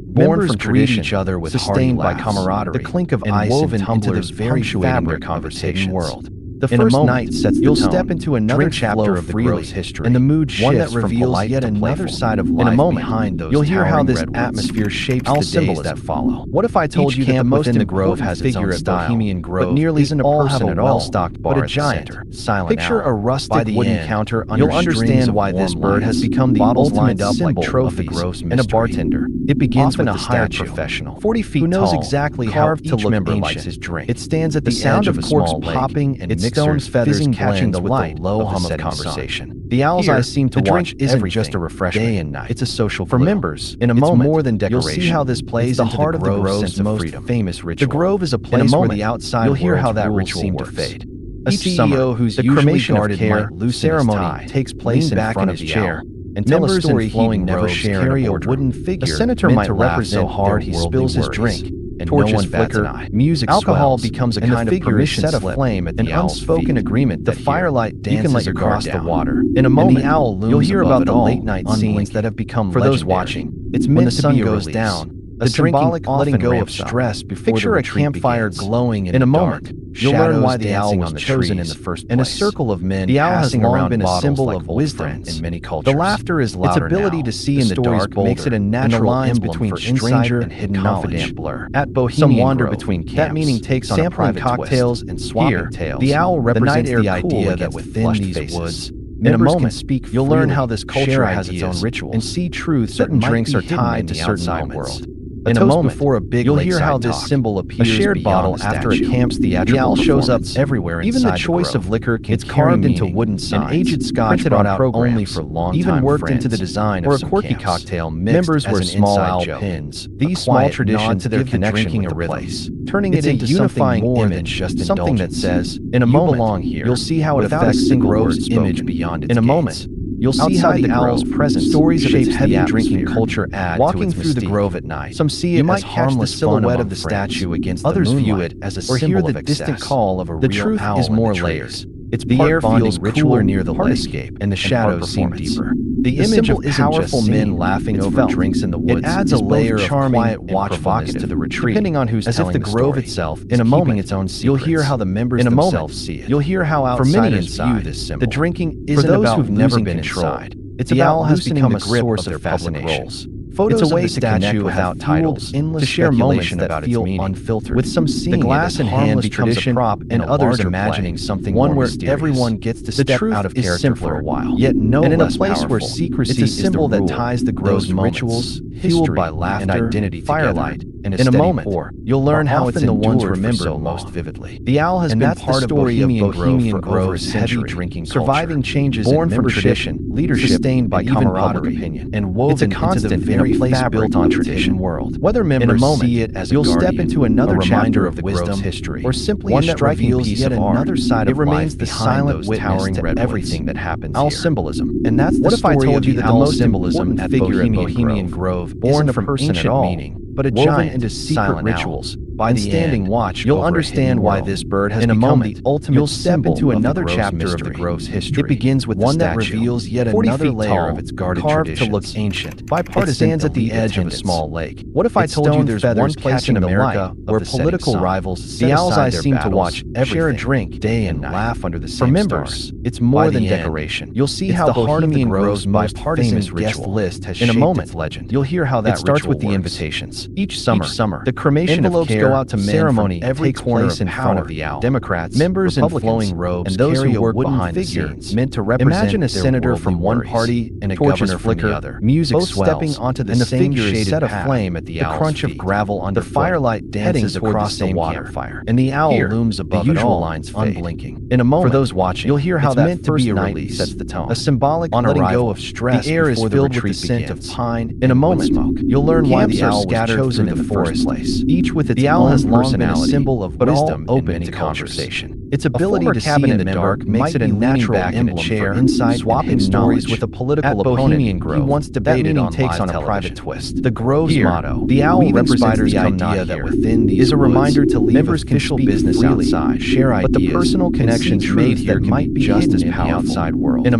Born from tradition, each other with sustained by camaraderie, the clink of ice woven into the very fabric conversation world. The first night sets the tone. You'll step into another chapter of the Grove's history, and the mood shifts one that reveals yet another side of life. In a moment, behind those you'll hear how this atmosphere shapes the days that follow. What if I told you that the most in the Grove has its own style, Bohemian Grove, but nearly isn't all have a well-stocked bar, but a giant, silent Picture a rustic wooden counter under you'll understand why this bird has become the ultimate symbol of the Grove's mystery. And a bartender. It begins with a hired professional, 40 feet tall, who knows exactly how each member likes his drink. It stands at the edge of a small lake, popping and stone's feathers catching the light low hum of conversation. The owl's eyes seem to watch everything, just a refreshment day and night. It's a social glue. For members, in a moment, more than decoration. You'll see how this plays into the heart of the Grove's most famous ritual. The Grove is a place where the outside you'll hear how that rules seem to fade. A CEO who's usually guarded care, ceremony takes place in front of his chair, and tell a story flowing never share carry a wooden figure. A senator might represent so hard he spills his drink, and torches flicker, music alcohol becomes a kind of permission set aflame at the unspoken agreement. The firelight dances across the water. In a moment, the owl looms. You'll hear about the late night scenes that have become for those watching. It's meant when the sun goes down. The symbolic letting go of stress before picture a campfire glowing in a moment. You'll learn why the owl was chosen in the first place. In a circle of men, the owl has long been a symbol of wisdom in many cultures. The laughter is louder. Its ability to see in the dark makes it a natural line between stranger and hidden knowledge. Blur. At Bohemian Some wander between camps. That meaning takes on a private cocktails and swapping tales. The owl represents the idea that within these woods, in a moment, you'll learn how this culture has its own rituals and see truths. Certain drinks are tied to certain moments. In a moment, before a big you'll hear how this symbol appears. A shared bottle after a camp's theatrical. The owl shows up everywhere. Even the choice of liquor can carved into wooden signs. An aged Scotch brought out only for long-time even worked into the design of some quirky cocktail. Members wear small owl pins. These small traditions to their connection with the place, turning it into unifying more than just something that says, "In a moment, belong here." You'll see how it affects the Grove's image beyond its. In a moment, you'll see how the owl's presence stories of its heavy drinking culture add walking through the Grove at night. Some see it as harmless silhouette of the statue against the moonlight. Others view it as a symbol of excess. Distant call of a real owl. The truth is more layers. The air feels cooler near the landscape, and the shadows seem deeper. The image of powerful men laughing over drinks in the woods. It adds a layer of quiet watchfulness to the retreat, depending on who's telling the story. As if the Grove itself is keeping its own secrets. You'll hear how the members themselves see it. You'll hear how outsiders view this symbol. The drinking isn't about who've never been inside. It's the owl has become a source of fascination. Photos it's a way of the statue without titles, to share moments that feel unfiltered. With some seeing the glass in hand becomes a prop, and others imagining something one where everyone gets to step out of character for a while. Yet no and in a place where secrecy is a symbol that ties the Grove's rituals, fueled by laughter and identity, firelight, and in a moment, you'll learn how it's the ones remembered most vividly. The owl has been part of Bohemian Grove's heavy drinking, surviving changes born from tradition, leadership sustained by even public opinion, and woven into the very place built on tradition world. Whether members see it as you'll step into another chapter of the Grove's history, or simply one that reveals yet another side of life, it remains the silent witness to everything that happens here. Owl symbolism, and that's the story of the owl symbolism at Bohemian Grove, born from ancient meaning, but a giant into secret rituals. By the standing watch, you'll understand why this bird has become the ultimate. You'll step into another chapter of the Grove's history. It begins with one that reveals yet another layer of its guarded traditions, to look ancient. Bipartisan, it stands at the edge of a small lake. What if I told you there's one place in America where political rivals, the owl's eyes seem to watch, share a drink day and laugh under the same stars? It's more than decoration. You'll see how the heart of the Grove's bipartisan guest list has shaped its legend. You'll hear how that starts with the invitations. Each summer, the cremation envelopes go out to men. Ceremony every place in front of the owl. Democrats, members in flowing robes, and those who work behind the scenes, meant to represent. Imagine a senator from one party and a governor from the other. Music stepping onto the same shaded set of flame at the owl's crunch of gravel under the firelight dances across the campfire, and the owl looms above it all, lines unblinking. In a moment, for those watching, you'll hear how that first night sets the tone. A symbolic letting go of stress. The air is filled with the scent of pine. In a moment, you'll learn why the owl was chosen in the first place. Each with its own personality, symbol of wisdom, open to conversation. Its ability to see in the dark makes it a natural emblem for insight, swapping stories with a political opponent he once debated on takes on a private twist. The Grove's motto, the owl represents the idea that within these is a reminder to leave members official business outside, share ideas, but the personal connections made here might be just as powerful outside world. In a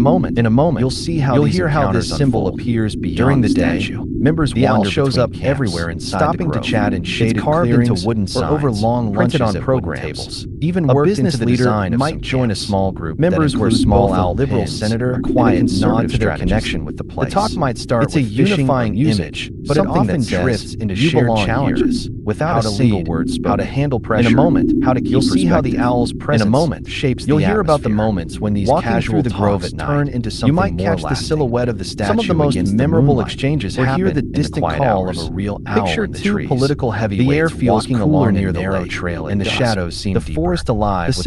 moment, you'll see how you'll hear how this symbol appears beyond the statue. Members the owl shows up everywhere inside stopping to chat in shaded clearings into wooden signs, over long lunches on program tables. Even a business leader might join a small group. Members were small owl liberal senator, a quiet nod to their connection with the place. The talk might start with a unifying image, but it often drifts into shared challenges without a single word spoken. How to handle pressure. In a moment, how to keep perspective. You'll see how the owl's presence in a moment shapes the atmosphere. You'll hear about the moments when these casual the Grove at turn into something more lasting. You might catch the silhouette of the statue. Some of the most memorable exchanges happen hear the distant call of a real owl. Picture in the two political heavyweights. The air feels walking along near the narrow trail, and the shadows seem the forest alive with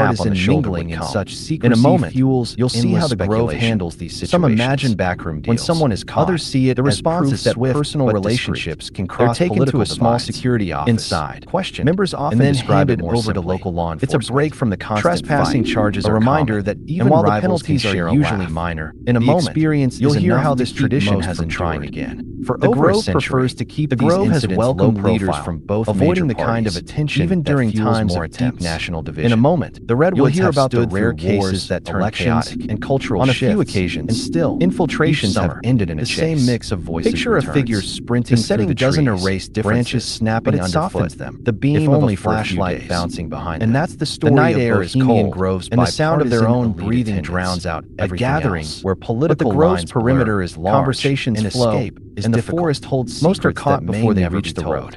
bipartisan mingling and such secrecy. In a moment, fuels you'll see how the Grove speculation. handles these situations. Some imagine backroom deals. When someone is caught, Others see it the response as is that swift personal but relationships discreet. can They're cross taken to political a small divides. security office, Inside, questioned, members often and then describe it handed more over to simply. local law It's a enforcement. break from the constant Trespassing fight, charges a are reminder common. that And even while the rivals penalties can are share a usually laugh. minor, In a the moment, experience you'll is hear enough how to this keep tradition most has from trying endured. again. For The over a Grove century, prefers to keep the these Grove has incidents welcomed low leaders profile, from both avoiding major the kind parties, of attention even that during fuels times more of deep attempts. national division. In a moment, the You'll Redwoods hear have about the stood rare through wars cases that turned elections, chaotic and cultural on a shifts, few occasions, and still, infiltrations each summer, have ended in a the chase. same mix of voices Picture returns. a figure sprinting The setting through the doesn't trees, erase differences, branches snapping but it underfoot, softens them. the beam if of only a for a few flashlight days. bouncing behind And them. that's the The story night of air is Bohemian cold, Grove's and the sound of their bipartisan own elite breathing attendants. drowns out A everything gathering else. where political But the Grove's lines blur, perimeter is large, conversations and flow, escape is and the difficult. forest holds Most are secrets caught that before may they never reach be the told. road.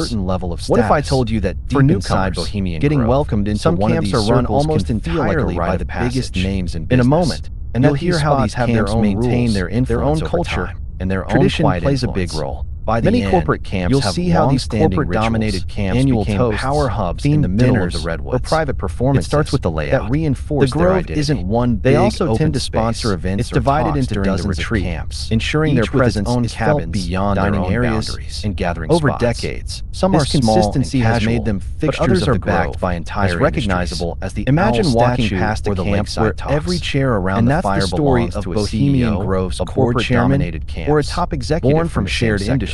certain level of status. What if I told you that for deep newcomers, inside Bohemian getting Grove, welcomed into some one of camps these are run circles almost can feel like a entirely rite by of the passage biggest names in in a business. moment, and You'll that hear these how these spots have camps their own maintain rules, their influence their own over culture, time. and their Tradition own quiet plays a influence. big role. By the Many end, corporate camps you'll have see how these long-standing corporate-dominated rituals, camps annual became toasts, power hubs in the themed middle of dinners, the redwoods. or private performances. It starts with the layout. that reinforce the their Grove identity. isn't one They big also open tend to space. sponsor events It's or divided talks into during the dozens of retreat, camps, ensuring their each with its presence own is cabin, felt beyond their dining own areas, boundaries. and gathering Over spots. decades, Some this are small and consistency has casual, made them but fixtures others of are the backed Grove, by entire as recognizable industries. as the Imagine owl walking statue past a or the camp lakeside where talks. every chair around And the that's fire the story belongs of to a Bohemian CEO, Grove's a corporate corporate chairman, dominated camps, or a top executive born from from the shared same sector.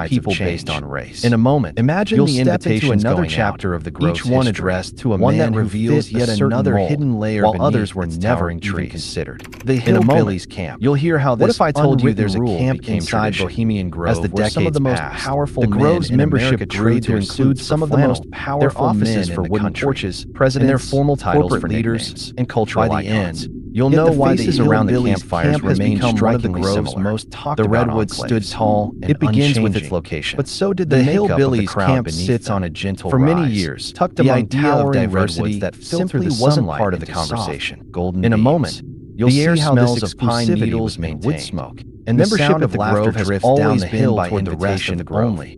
sides people of change. based on race. In a moment, Imagine you'll the step into invitations another going chapter out, of the Grove's each one history, addressed to a one man that who reveals fit a yet certain another mold, hidden layer while beneath others were its never towering even trees. considered. The In a moment, Hillbillies camp. you'll hear how What this if I told you unwritten there's a rule camp became inside tradition. Bohemian Grove As the where some of decades the most passed, powerful the men Grove's in membership America grew grew to to include include some some of of the the most most powerful powerful offices men for in the wooden country, porches, presidents, and their formal titles corporate for leaders, nicknames. and cultural By the icons. end, you'll Yet know the why the faces around the Hillbillies campfires camp has remained become one of the strikingly Grove's similar. most talked The about redwoods stood enclaves. tall and It begins with its unchanging, location, but so did the the makeup of the Hillbillies crowd camp beneath sits them. on a gentle For many rise, years, tucked the among idea of towering diversity redwoods that simply filter the wasn't sunlight part of the into soft, conversation. golden In a beams. moment, you'll The see air how smells this of pine exclusivity needles was and wood maintained. smoke, And the membership sound at of the laughter Grove has drifts down always the been hill by toward the rest of invitation the Grove. only.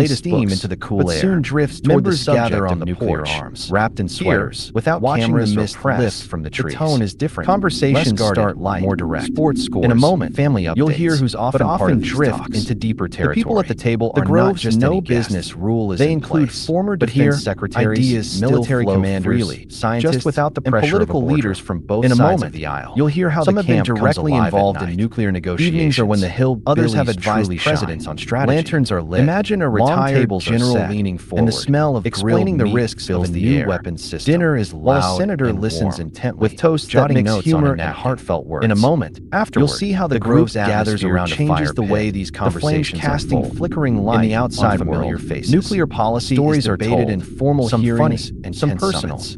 latest steam books, into the cool but air. soon drifts toward the Members subject gather on of the nuclear porch, arms. wrapped in Here, sweaters, without watching cameras the or mist press, lift from the trees. the tone is different. Conversation Less guarded, start light, more direct. sports scores. In a moment, family updates. you'll hear who's but often part often of these drift talks. into deeper The territory. people at the table The are not Grove's just no any guests. business rule is They in include place. former But defense here, secretaries, ideas military still flow commanders, freely, scientists, just without the and pressure political of a boardroom. leaders from both In a sides moment, of the aisle. you'll hear how Some the have been camp comes directly alive at involved in night. nuclear negotiations. Evenings are when the Others have hillbillies advised truly presidents shine. on strategy. Lanterns are lit, Imagine a long retired tables are general set, leaning and forward, the smell of explaining grilled the meat risks fills of the the new air. weapon system. Dinner is While loud a senator and listens warm, intently, with toasts that jotting mix notes humor on a and napkin. heartfelt words. In a moment, Afterward, you'll see how the Grove's group gathers atmosphere around a changes fire the pit. way these The flames conversations casting unfold. flickering light in the outside on familiar world. faces. Nuclear policy Stories is are debated told, in formal some hearings funny and some tense personal. summits.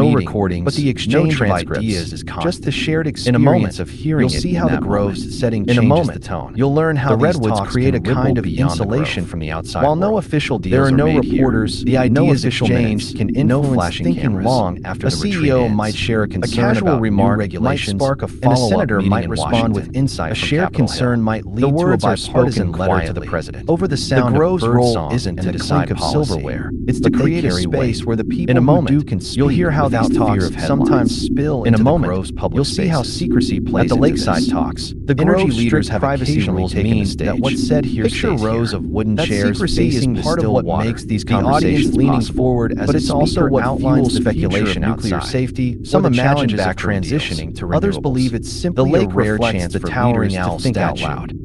no meeting, recordings, but the exchange no of transcripts, ideas is constant. just the shared In experience a moment, of hearing you'll it see in how the that grove's moment. setting In a changes moment, the tone. you'll learn how The these redwoods talks create a can ripple kind of beyond the insulation grove. from the outside While no world. official deals There are no made here, reporters, the no ideas official exchanged minutes, can no influence flashing thinking cameras. long after A the retreat CEO ends. might share a A concern casual about remark new regulations, might spark a and a follow-up senator meeting might in respond with Washington. insight A from shared Capitol concern Hill. might lead The to a words are bipartisan spoken letter to the quietly, president. over the sound the grove's of role birdsong isn't and to the decide clink of policy. silverware. It's to But they create a carry space weight. where the people In a who moment, do can speak you'll hear how without these fear talks of headlines. sometimes spill In into a the moment, grove's public you'll see how spaces. secrecy plays At the into lakeside this. talks, The energy grove's leaders strict have privacy occasionally rules taken mean the stage. that what's said here Picture stays rows here. of wooden That chairs secrecy is facing part the of still what water. makes these The audience conversations leaning possible. forward as But a it's also speaker what outlines fuels the speculation speculation of nuclear outside. safety. Some or the imagine challenges of backroom transitioning deals. to Others renewables. believe it's The simply lake a rare reflects chance the for towering leaders to owl think out statue. loud.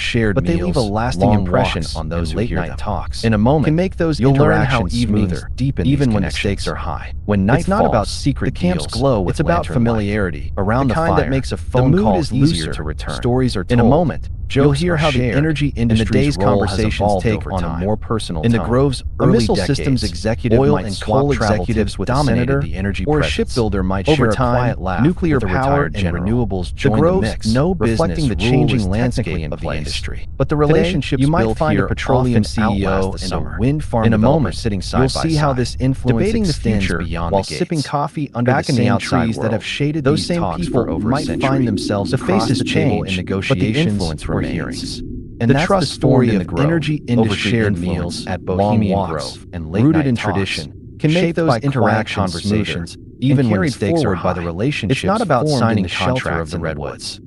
shared but they meals, leave a lasting long impression walks, on those and who hear late-night them. talks. In a moment, Can make those you'll learn how interactions evenings smoother, deepen even these when the connections. stakes are high. When night It's not about falls, secret the camps deals. glow with It's about lantern familiarity, light. Around the the kind fire, that makes a the phone mood call is easier looser, to return. stories are told. In a moment, You'll jokes hear are how the shared, energy and the industry's day's role has conversations evolved take over on a time. more personal In the tone. Grove's A early missile decades, systems executive oil might and swap coal travel executives tips with with a a senator, the energy or a presence. shipbuilder might Over share a time, quiet laugh nuclear with a power retired and general. renewables The join the Grove's mix, no reflecting business the rule changing is landscape technically in of the place. industry. But the Today, relationships you might built find here a petroleum often outlast CEO the and summer. a wind farm In a developer moment, sitting side you'll by see how side, this influence debating the extends future beyond while the gates. sipping coffee under Back the in the same outside trees that have world, shaded those these same talks people for over might a century. find themselves The across faces the table change, in but the negotiations influence or remains. hearings. And The that's trust the story story of of the Grove, energy over industry shared influence meals at long Bohemian walks, Grove and rooted late-night in talks, tradition, can make shaped those by quiet interactions conversations, smoother, even and when the carried stakes are forward by the high. relationships It's not about formed signing in the shelter contracts of the in the redwoods. woods.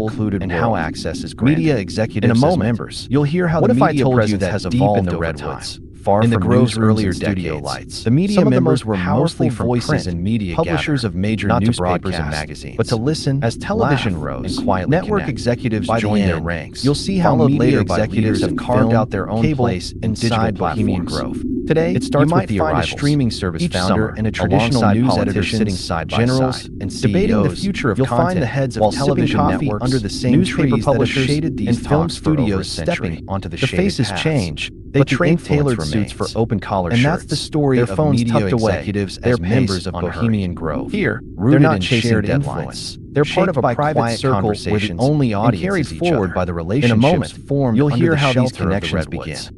secluded and world. how access is granted. Media executives In a as moment, members. you'll hear how What the if I media told you presence that has deep evolved in the over redwoods, time. far In the from Grove's newsrooms earlier and studio decades, lights, the media some of the members most were powerful mostly from voices print, in media publishers gathered, of major not to newspapers and broadcast, magazines, but to listen, as television laugh, rose and quietly network connect. executives By the joined their end, ranks. you'll see how followed media later by executives leaders have in carved film, out their own cable, place and digital Bohemian platforms. Grove. Today, It starts you might with the find arrivals. a streaming service Each founder summer, and a traditional alongside news editor politicians, sitting side by generals, side, and debating the CEOs, future of you'll content, find the heads of while television sipping coffee networks, under the same newspaper trees that have publishers, shaded these and film talks for over a studios century. stepping onto the The shaded faces paths. change, They but the trade influence tailored suits for remains. open collar And shirts. that's the story Their of phones media tucked away, executives their as members pace of unheard. Bohemian Grove. Here, Rooted they're not in chasing shared deadlines. influence. They're Shaped part of a by private quiet circle where the conversations only and audience carried is each forward other. by the In a relationships moment, formed you'll under hear the how these shelter of the connections redwoods. begin.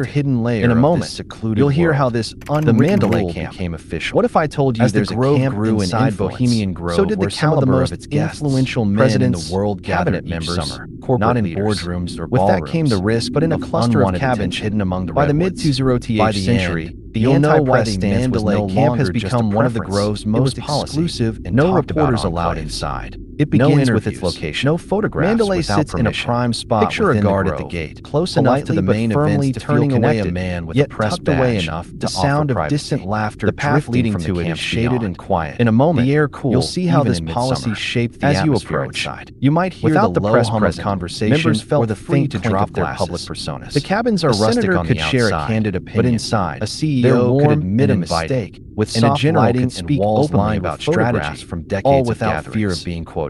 another hidden layer in a of moment, this secluded you'll hear world. how this The unwritten Mandalay rule camp became official. What if I told you As the there's a grove camp grew in inside influence, Bohemian Grove so did the where some of the caliber most of its guests, influential men in presidents, the world gathered cabinet each members, summer, corporate not in leaders. boardrooms or With that came the ballrooms, risk, but in a of cluster of unwanted cabins attention. hidden among the By the redwoods. mid-20th By the century, end, the you'll know why anti-press the stance was Mandalay no camp has longer just a become one of the preference. grove's It most was exclusive and no talked about reporters on allowed planes. inside. It No begins with its interviews, location. no photographs Mandalay without sits in a permission. prime spot Picture a within guard the at the grove, gate, close enough to the but main firmly events to turning feel away connected, a man with yet a press tucked away badge. enough to The offer sound of privacy. distant laughter The path drifting leading from to the it is camp's shaded beyond. and quiet. In a moment, the air cools, you'll see how even this in policy midsummer. shaped the As you atmosphere approach, outside. You might hear without the the low press hum of present, conversation members felt or the free faint to clink drop of their glasses. public personas. The cabins are A rustic senator on could the share a outside, candid but opinion. inside, A CEO they're could warm admit a and mistake, with and a soft general lighting could and speak walls openly lined about with photographs strategy, from decades all of without fear gatherings. of being quoted.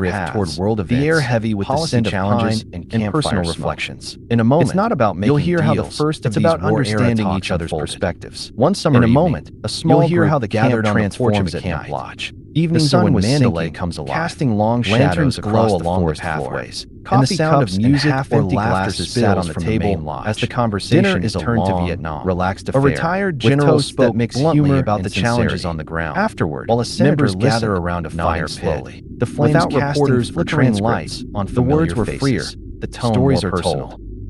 drift paths, toward world the events, air heavy with the policy scent of challenges, pine and and personal campfire smoke. reflections. In a moment, It's not about making you'll hear how the deals, first of it's these about war era understanding talks each other's unfolded. perspectives. One summer In a evening, moment, a small you'll hear group how the gathered on the transforms porch of the at camp night. lodge. The Evenings sun are when was Mandalay sinking, comes alive, casting long lanterns shadows glow across along the forest pathways, pathways. and the Coffee sound cups of and music half-empty or laughter glasses sat sat on the from table main lodge. as the conversation Dinner is a turned to long, Vietnam. relaxed A affair, retired with general toasts spoke that mix bluntly humor about and the challenges sincerity. on the ground. Afterward, While a senator members gathered listened, around a nodding fire slowly. pit, the flames Without casting reporters or flickering transcripts, lights on the familiar words were faces. freer, the tone Stories more are personal. told.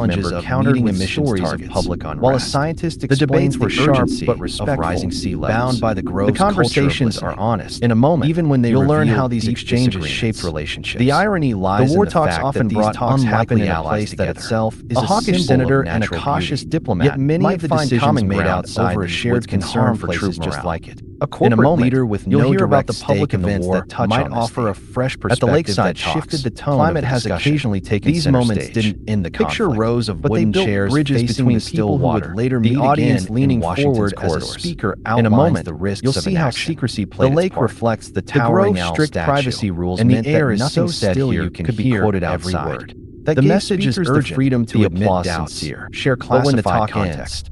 challenges of meeting emissions targets, public unrest. while a scientist The explains debates were the sharp urgency but respectful, of rising sea levels. bound by the Grove's conversations culture of are honest. In a moment, Even when they you'll learn reveal how these deep exchanges disagreements. shaped relationships. The irony lies The war in the talks fact often that these brought talks happen unlikely in a allies place that together. itself is A hawkish symbol senator of and a natural cautious beauty. diplomat Yet many might of the find decisions common made ground outside over these shared woods can concern harm places places just just like like it. A corporate moment, leader with you'll no hear about direct the public stake in the events war that touch might on this offer a theme. fresh At the perspective lakeside that talks, shifted the tone climate of the has discussion. occasionally taken These center moments stage. didn't end the Picture conflict, rows of but they wooden built chairs bridges facing between the the still people who water. would later The meet audience again leaning in Washington's forward as a corridors. speaker In a outlines moment, the risks you'll of see how inaction. secrecy The played its lake part. reflects the The towering Grove's owl strict statue, privacy rules and the meant air that is nothing so said still here you could can be hear quoted every outside. word. That The gave message is speakers the urgent, freedom the to admit admit doubts, sincere, share but when the classified talk context,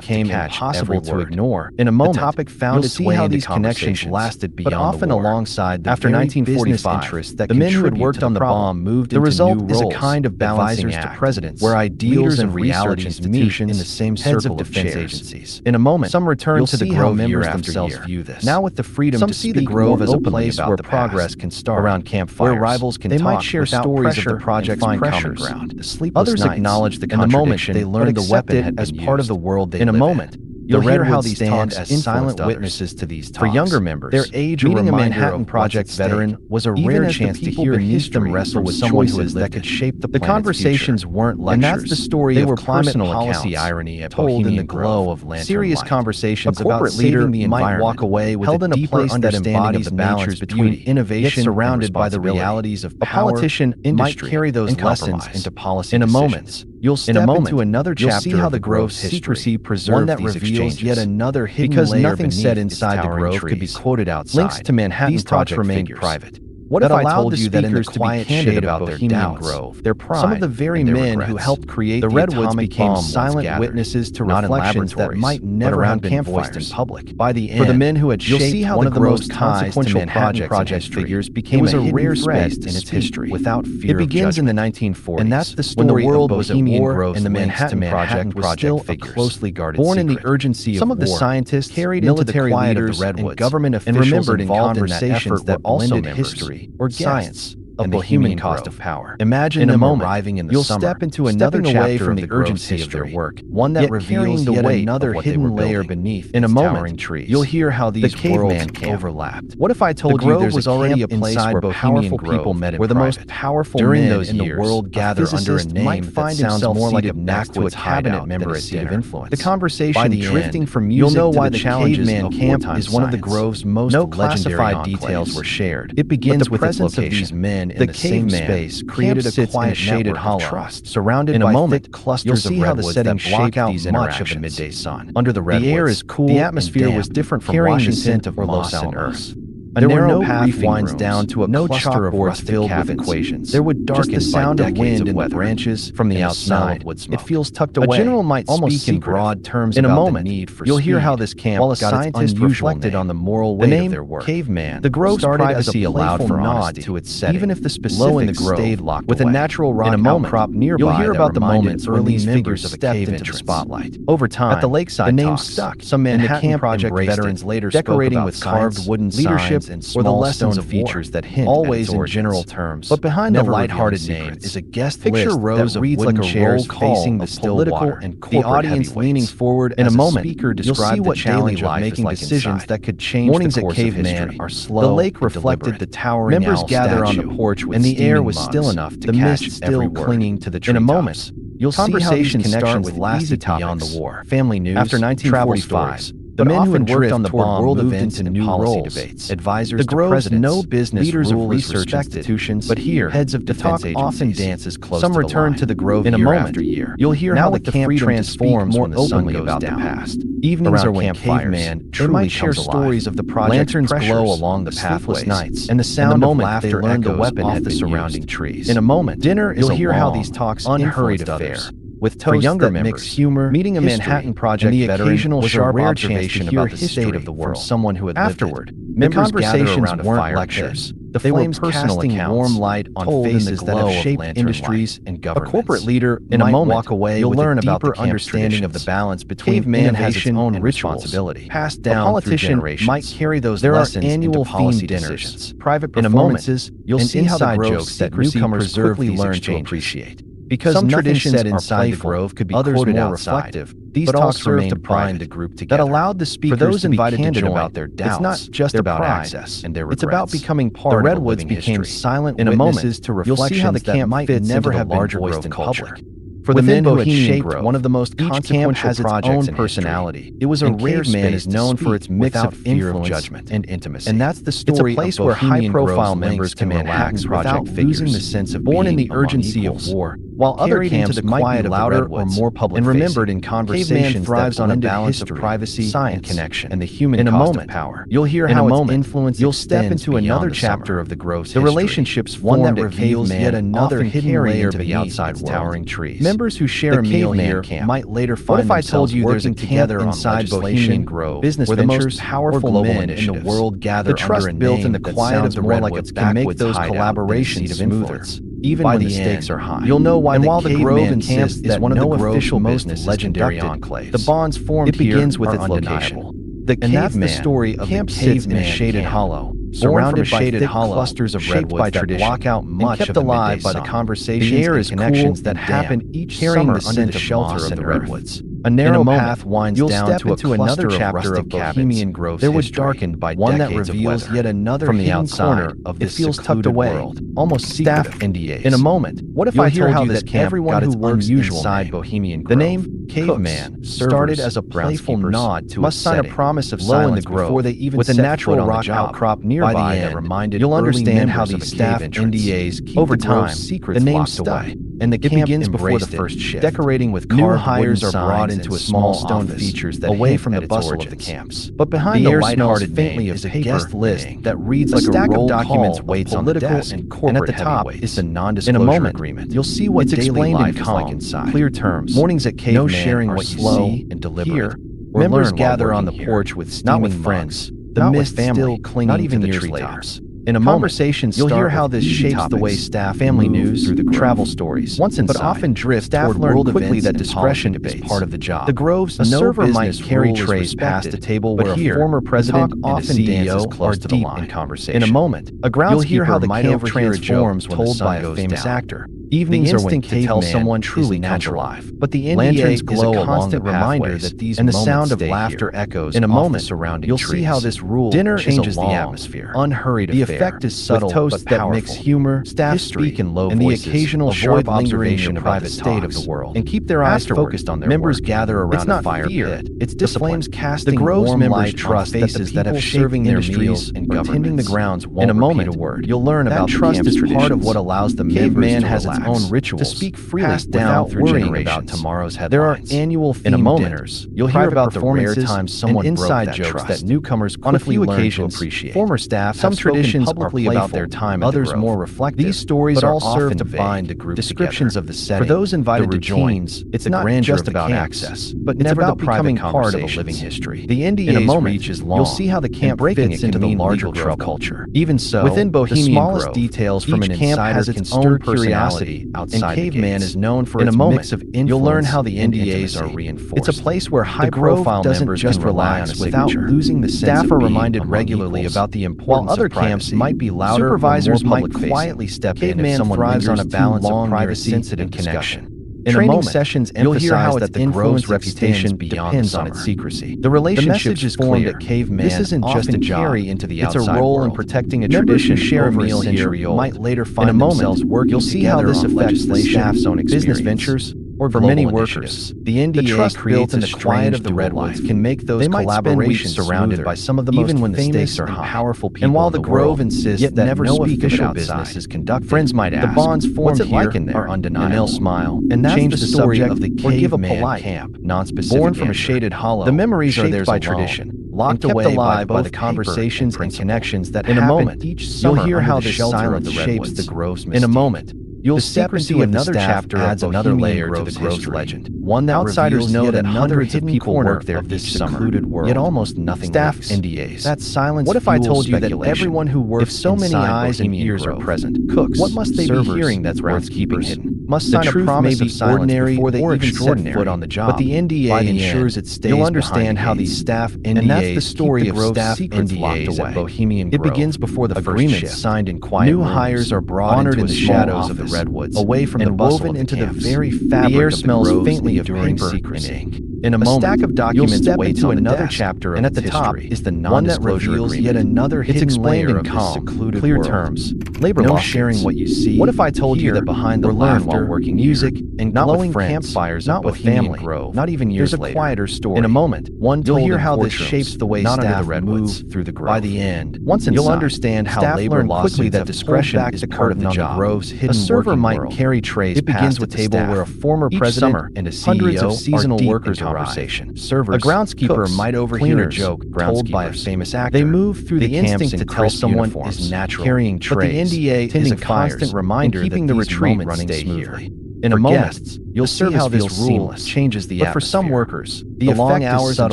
became impossible to ignore. In a moment, the topic found its way into conversations, lasted beyond but often alongside the after 1945 interests that the men who had worked on the bomb moved into new roles. The result is a kind of balancing act, to presidents, where ideals and realities meet in the same circle of defense agencies. In a moment, some return to the Grove members themselves view this. Now with the freedom to see the Grove as a place where progress can start around campfires, where rivals can talk, might share stories of the project's common ground. The sleepless others acknowledge the contradiction, they learn the weapon as part of the world they live in. In a moment, you'll hear how these stand as silent witnesses to these talks. For younger members, their age meeting a Manhattan Project veteran was a rare chance to hear them wrestle with choices that could shape the conversations weren't lectures. And that's the story of climate policy irony told in the glow of lantern serious conversations about saving the environment walk away with held in a deeper understanding of the balance between innovation surrounded by the realities of power. A politician might carry those lessons into policy in a moment. You'll step into another chapter. You'll see how the grove's secrecy preserved one that reveals yet another hidden layer because nothing said inside the grove could be quoted outside. Links to Manhattan Project remained private. What if I told you that in the quiet shade about their doubts, their pride, some of the very men who helped create the redwoods became silent witnesses to reflections that might never have been voiced in public. By the end, for the men who had shaped one of the most consequential project figures became a rare space in its history without fear. It begins in the 1940s, and that's the story when the world was at war and the Manhattan Project was still a closely guarded secret. Born in the urgency of war, some of the scientists carried military leaders and government officials and remembered in conversations that blended history or science of the human cost of power. Imagine in a moment arriving in the you'll summer, step into another chapter from the urgency of their work, one that reveals the weight another hidden layer beneath. In a moment, trees. You'll hear how these worlds overlapped. What if I told you there was already a place where powerful people met where the most powerful men in the world gather under a name that sounds more like a backwoods cabinet member at seat of influence? The conversation drifting from music you'll know why the caveman camp is one of the grove's most classified details were shared. It begins with the presence of these men in the same space created a quiet shaded hollow surrounded by thick clusters of redwoods that block out much of the midday sun. Under the redwoods, the air is cool. The atmosphere was different from Washington or Los Alamos. A narrow path winds down to a cluster of boards filled with equations. There would darken the sound of wind in the branches from the outside. It feels tucked away. A general might speak in broad terms in a moment. You'll hear how this camp while a scientist reflected on the moral weight of their work. Caveman. The grove's privacy allowed for nod to its setting, even if the specifics stayed locked with a natural rock outcrop nearby. You'll hear about the moments when these figures stepped into the spotlight. Over time, at the lakeside, the name stuck. Some Manhattan Project veterans later decorating with carved wooden leadership or the lessons of features that hint always in general terms. But behind the lighthearted name is a guest picture rows of wooden chairs facing the still water, and the audience leaning forward. In a moment, you'll see what challenge of making decisions that could change the course of history are slow. The lake reflected the towering members gather on the porch, and the air was still enough to catch still clinging to the treetops. In a moment, you'll see how these connections lasted beyond the war. Family news, after 1945. The men who had worked on the bomb world events and new policy debates, advisors, the grove's no business leaders of research institutions, but here, heads of defense agencies often dances close. Some return to the grove in a moment after year. You'll hear how the camp transforms more openly about the past. Evenings are when caveman truly share stories of the project's lanterns glow along the pathways nights, and the sound of laughter learned the weapon off the surrounding trees. In a moment, dinner is you'll hear how these talks unhurried others. With toast younger that mix humor, meeting a Manhattan Project and the occasional sharp observation about the state of the world from someone who had lived it. The conversations weren't lectures. The flames casting warm light on faces that have shaped industries and governments. A corporate leader in a moment walk away you'll learn about the understanding of the balance between caveman has its own responsibility passed down through generations. Might carry those lessons into policy dinners, private performances. You'll see how the jokes that newcomers quickly learn to appreciate. Because some traditions said inside the grove could be quoted more reflective, these talks served to bind the group together. That allowed the speakers for those invited to join about their doubts. It's not just about access and their regrets. It's about becoming part of the redwoods became silent witnesses to reflections that might never have been voiced in public. For the men who had shaped one of the most consequential projects in personality, it was a rare man is known for its mix of influence, judgment, and intimacy. And that's the story. It's a place where high-profile members can relax without losing the sense of born in the urgency of war, while other camps might be louder or more public and remembered in conversations thrives on a balance of privacy, science, and connection, and the human cost of power. You'll hear how its influence you'll step into another chapter of the grove's history. The relationships one that reveals yet another hidden layer beneath the outside towering trees. Members who share a meal here might later find themselves working together inside Bohemian Grove, business where the most powerful men in the world gather under a built in the quiet of the redwoods can make those collaborations smoother. Even when the stakes are high. You'll know why the Grove insists is one of the grove's most legendary enclaves. The bonds formed here begins with its location. And that's the story of the sits in a shaded hollow, surrounded by thick clusters of redwoods that block out much of the alive by the conversations and connections that happen each summer under the shelter of the redwoods. A narrow path winds down to another chapter of Bohemian Grove's there was darkened by one that reveals yet another from the outside of this feels tucked away, almost staff NDAs. In a moment, what if I told you that everyone who works inside Bohemian Grove, the name Caveman, started as a playful nod to must sign a promise of silence before they even with a natural rock outcrop nearby that reminded you'll understand how these staff NDAs keep over time the name stuck. and the camp begins before the first shift. Decorating with new hires are brought into a small stone features that away from the bustle of the camps. But behind the light-hearted faintly is a guest list that reads like a stack of documents waits on the desk, and at the top is the non-disclosure agreement. You'll see what daily life is like inside. Clear terms. Mornings at Caveman, no sharing what you see and deliberate. Members gather on the porch with steaming friends. The mist still clinging to the treetops. In a conversation, you'll hear how this shapes the way staff family news through the travel stories. Once inside, but often drift staff learn quickly that discretion is part of the job. The Grove's server might carry trays past a table where a former president and a CEO are deep in conversation. In a moment, a groundskeeper how the camp transforms when told by a famous actor. Evenings are when to tell someone truly natural life. But the lanterns glow a constant reminder that these and the sound of laughter echoes in a moment surrounding you'll see how this rule dinner changes the atmosphere. Unhurried affair. The effect is subtle, the toast but that mix humor, staff speak in low voices, and the occasional sharp observation about the state of the world, and keep their eyes focused on their members work. Gather around a fire pit. It's discipline. The flames casting the Grove's members trust that the people that have serving their meals and tending the grounds won't repeat a word. You'll learn about trust is part of what allows the members to has its own rituals to speak freely without worrying about tomorrow's headlines. There are annual theme dinners. You'll hear about the rare times someone inside jokes that newcomers on a few occasions appreciate. Former staff some traditions publicly about their time, others more reflective. These stories are all serve to bind the group descriptions of the setting. For those invited to join, it's not just about access, but never about becoming part of a living history. The NDA's reach is long. You'll see how the camp fits into the larger Grove culture. Even so, within Bohemian the smallest details from an insider has its own curiosity. And Caveman is known for its mix of influence. You'll learn how the NDAs are reinforced. It's a place where high-profile members just rely on without losing the sense staff are reminded regularly about the importance while other camps might be louder. Supervisors might quietly step in if someone thrives on a balance of privacy and connection. In training sessions, you'll hear how that the Grove's reputation depends on its secrecy. The relationship is formed at Caveman. This isn't just a job; it's a role in protecting a tradition. Share a meal here might later find themselves working. You'll see how this affects the staff's own business ventures. Or for many workers, the NDA creates in the quiet of the Redwoods can make those collaborations surrounded by some of the most famous and powerful people. And while the Grove insists that no official business is conducted, friends might ask, the bonds formed here are undeniable. And they'll smile, and that's the story of the Caveman camp, non-specific. Born from a shaded hollow, the memories are theirs by tradition, locked away by the conversations and connections that happen each summer. You'll hear how the silence shapes the Grove's mystique. In a moment, you'll step into another chapter adds another layer to the Grove's legend. One that outsiders know that hundreds of people work there this secluded world. Yet almost nothing staff NDAs. That silence. What if I told you that everyone who works if so many eyes and ears are present, cooks, what must they be hearing that's worth keeping hidden? Must sign a promise of ordinary or extraordinary foot on the job. But the NDA ensures it stays. You'll understand how these staff NDAs and that's the story of staff NDAs at Bohemian Grove. It begins before the agreements signed in quiet. New hires are brought into the shadows of the Redwoods, away from the bustle into the very fabric. The air smells faintly of paper and ink. In a moment, stack of documents awaits on another chapter, and at the top is the non-disclosure agreement. Yet another hidden layer of this secluded clear terms. Labor law sharing what you see. What if I told you that behind the laughter, working music, and glowing campfires, not with family, not even years later, there's a quieter story. In a moment, you'll hear how this shapes the way staff move through the Grove. By the end, once inside, you'll understand how labor quickly that discretion is part of the job. Grove's hidden server might carry trays. It begins with a table where a former president and a CEO hundreds of seasonal workers conversation. Servers, a groundskeeper might overhear a joke told by a famous actor. They move through the instinct to tell someone is natural. Carrying trays, but the NDA is a constant reminder keeping the retreat running smoothly. In a moment, you'll see how this rule changes the atmosphere. But for some workers, the long hours and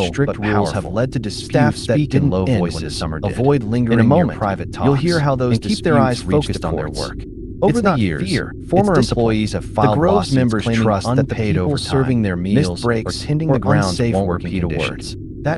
strict rules have led to disputes that in low voices. Avoid lingering near private talks. You'll hear how those keep their eyes focused on their work. Over the years, former employees have filed lawsuits members trust that the people serving their meals or tending the grounds won't repeat a word.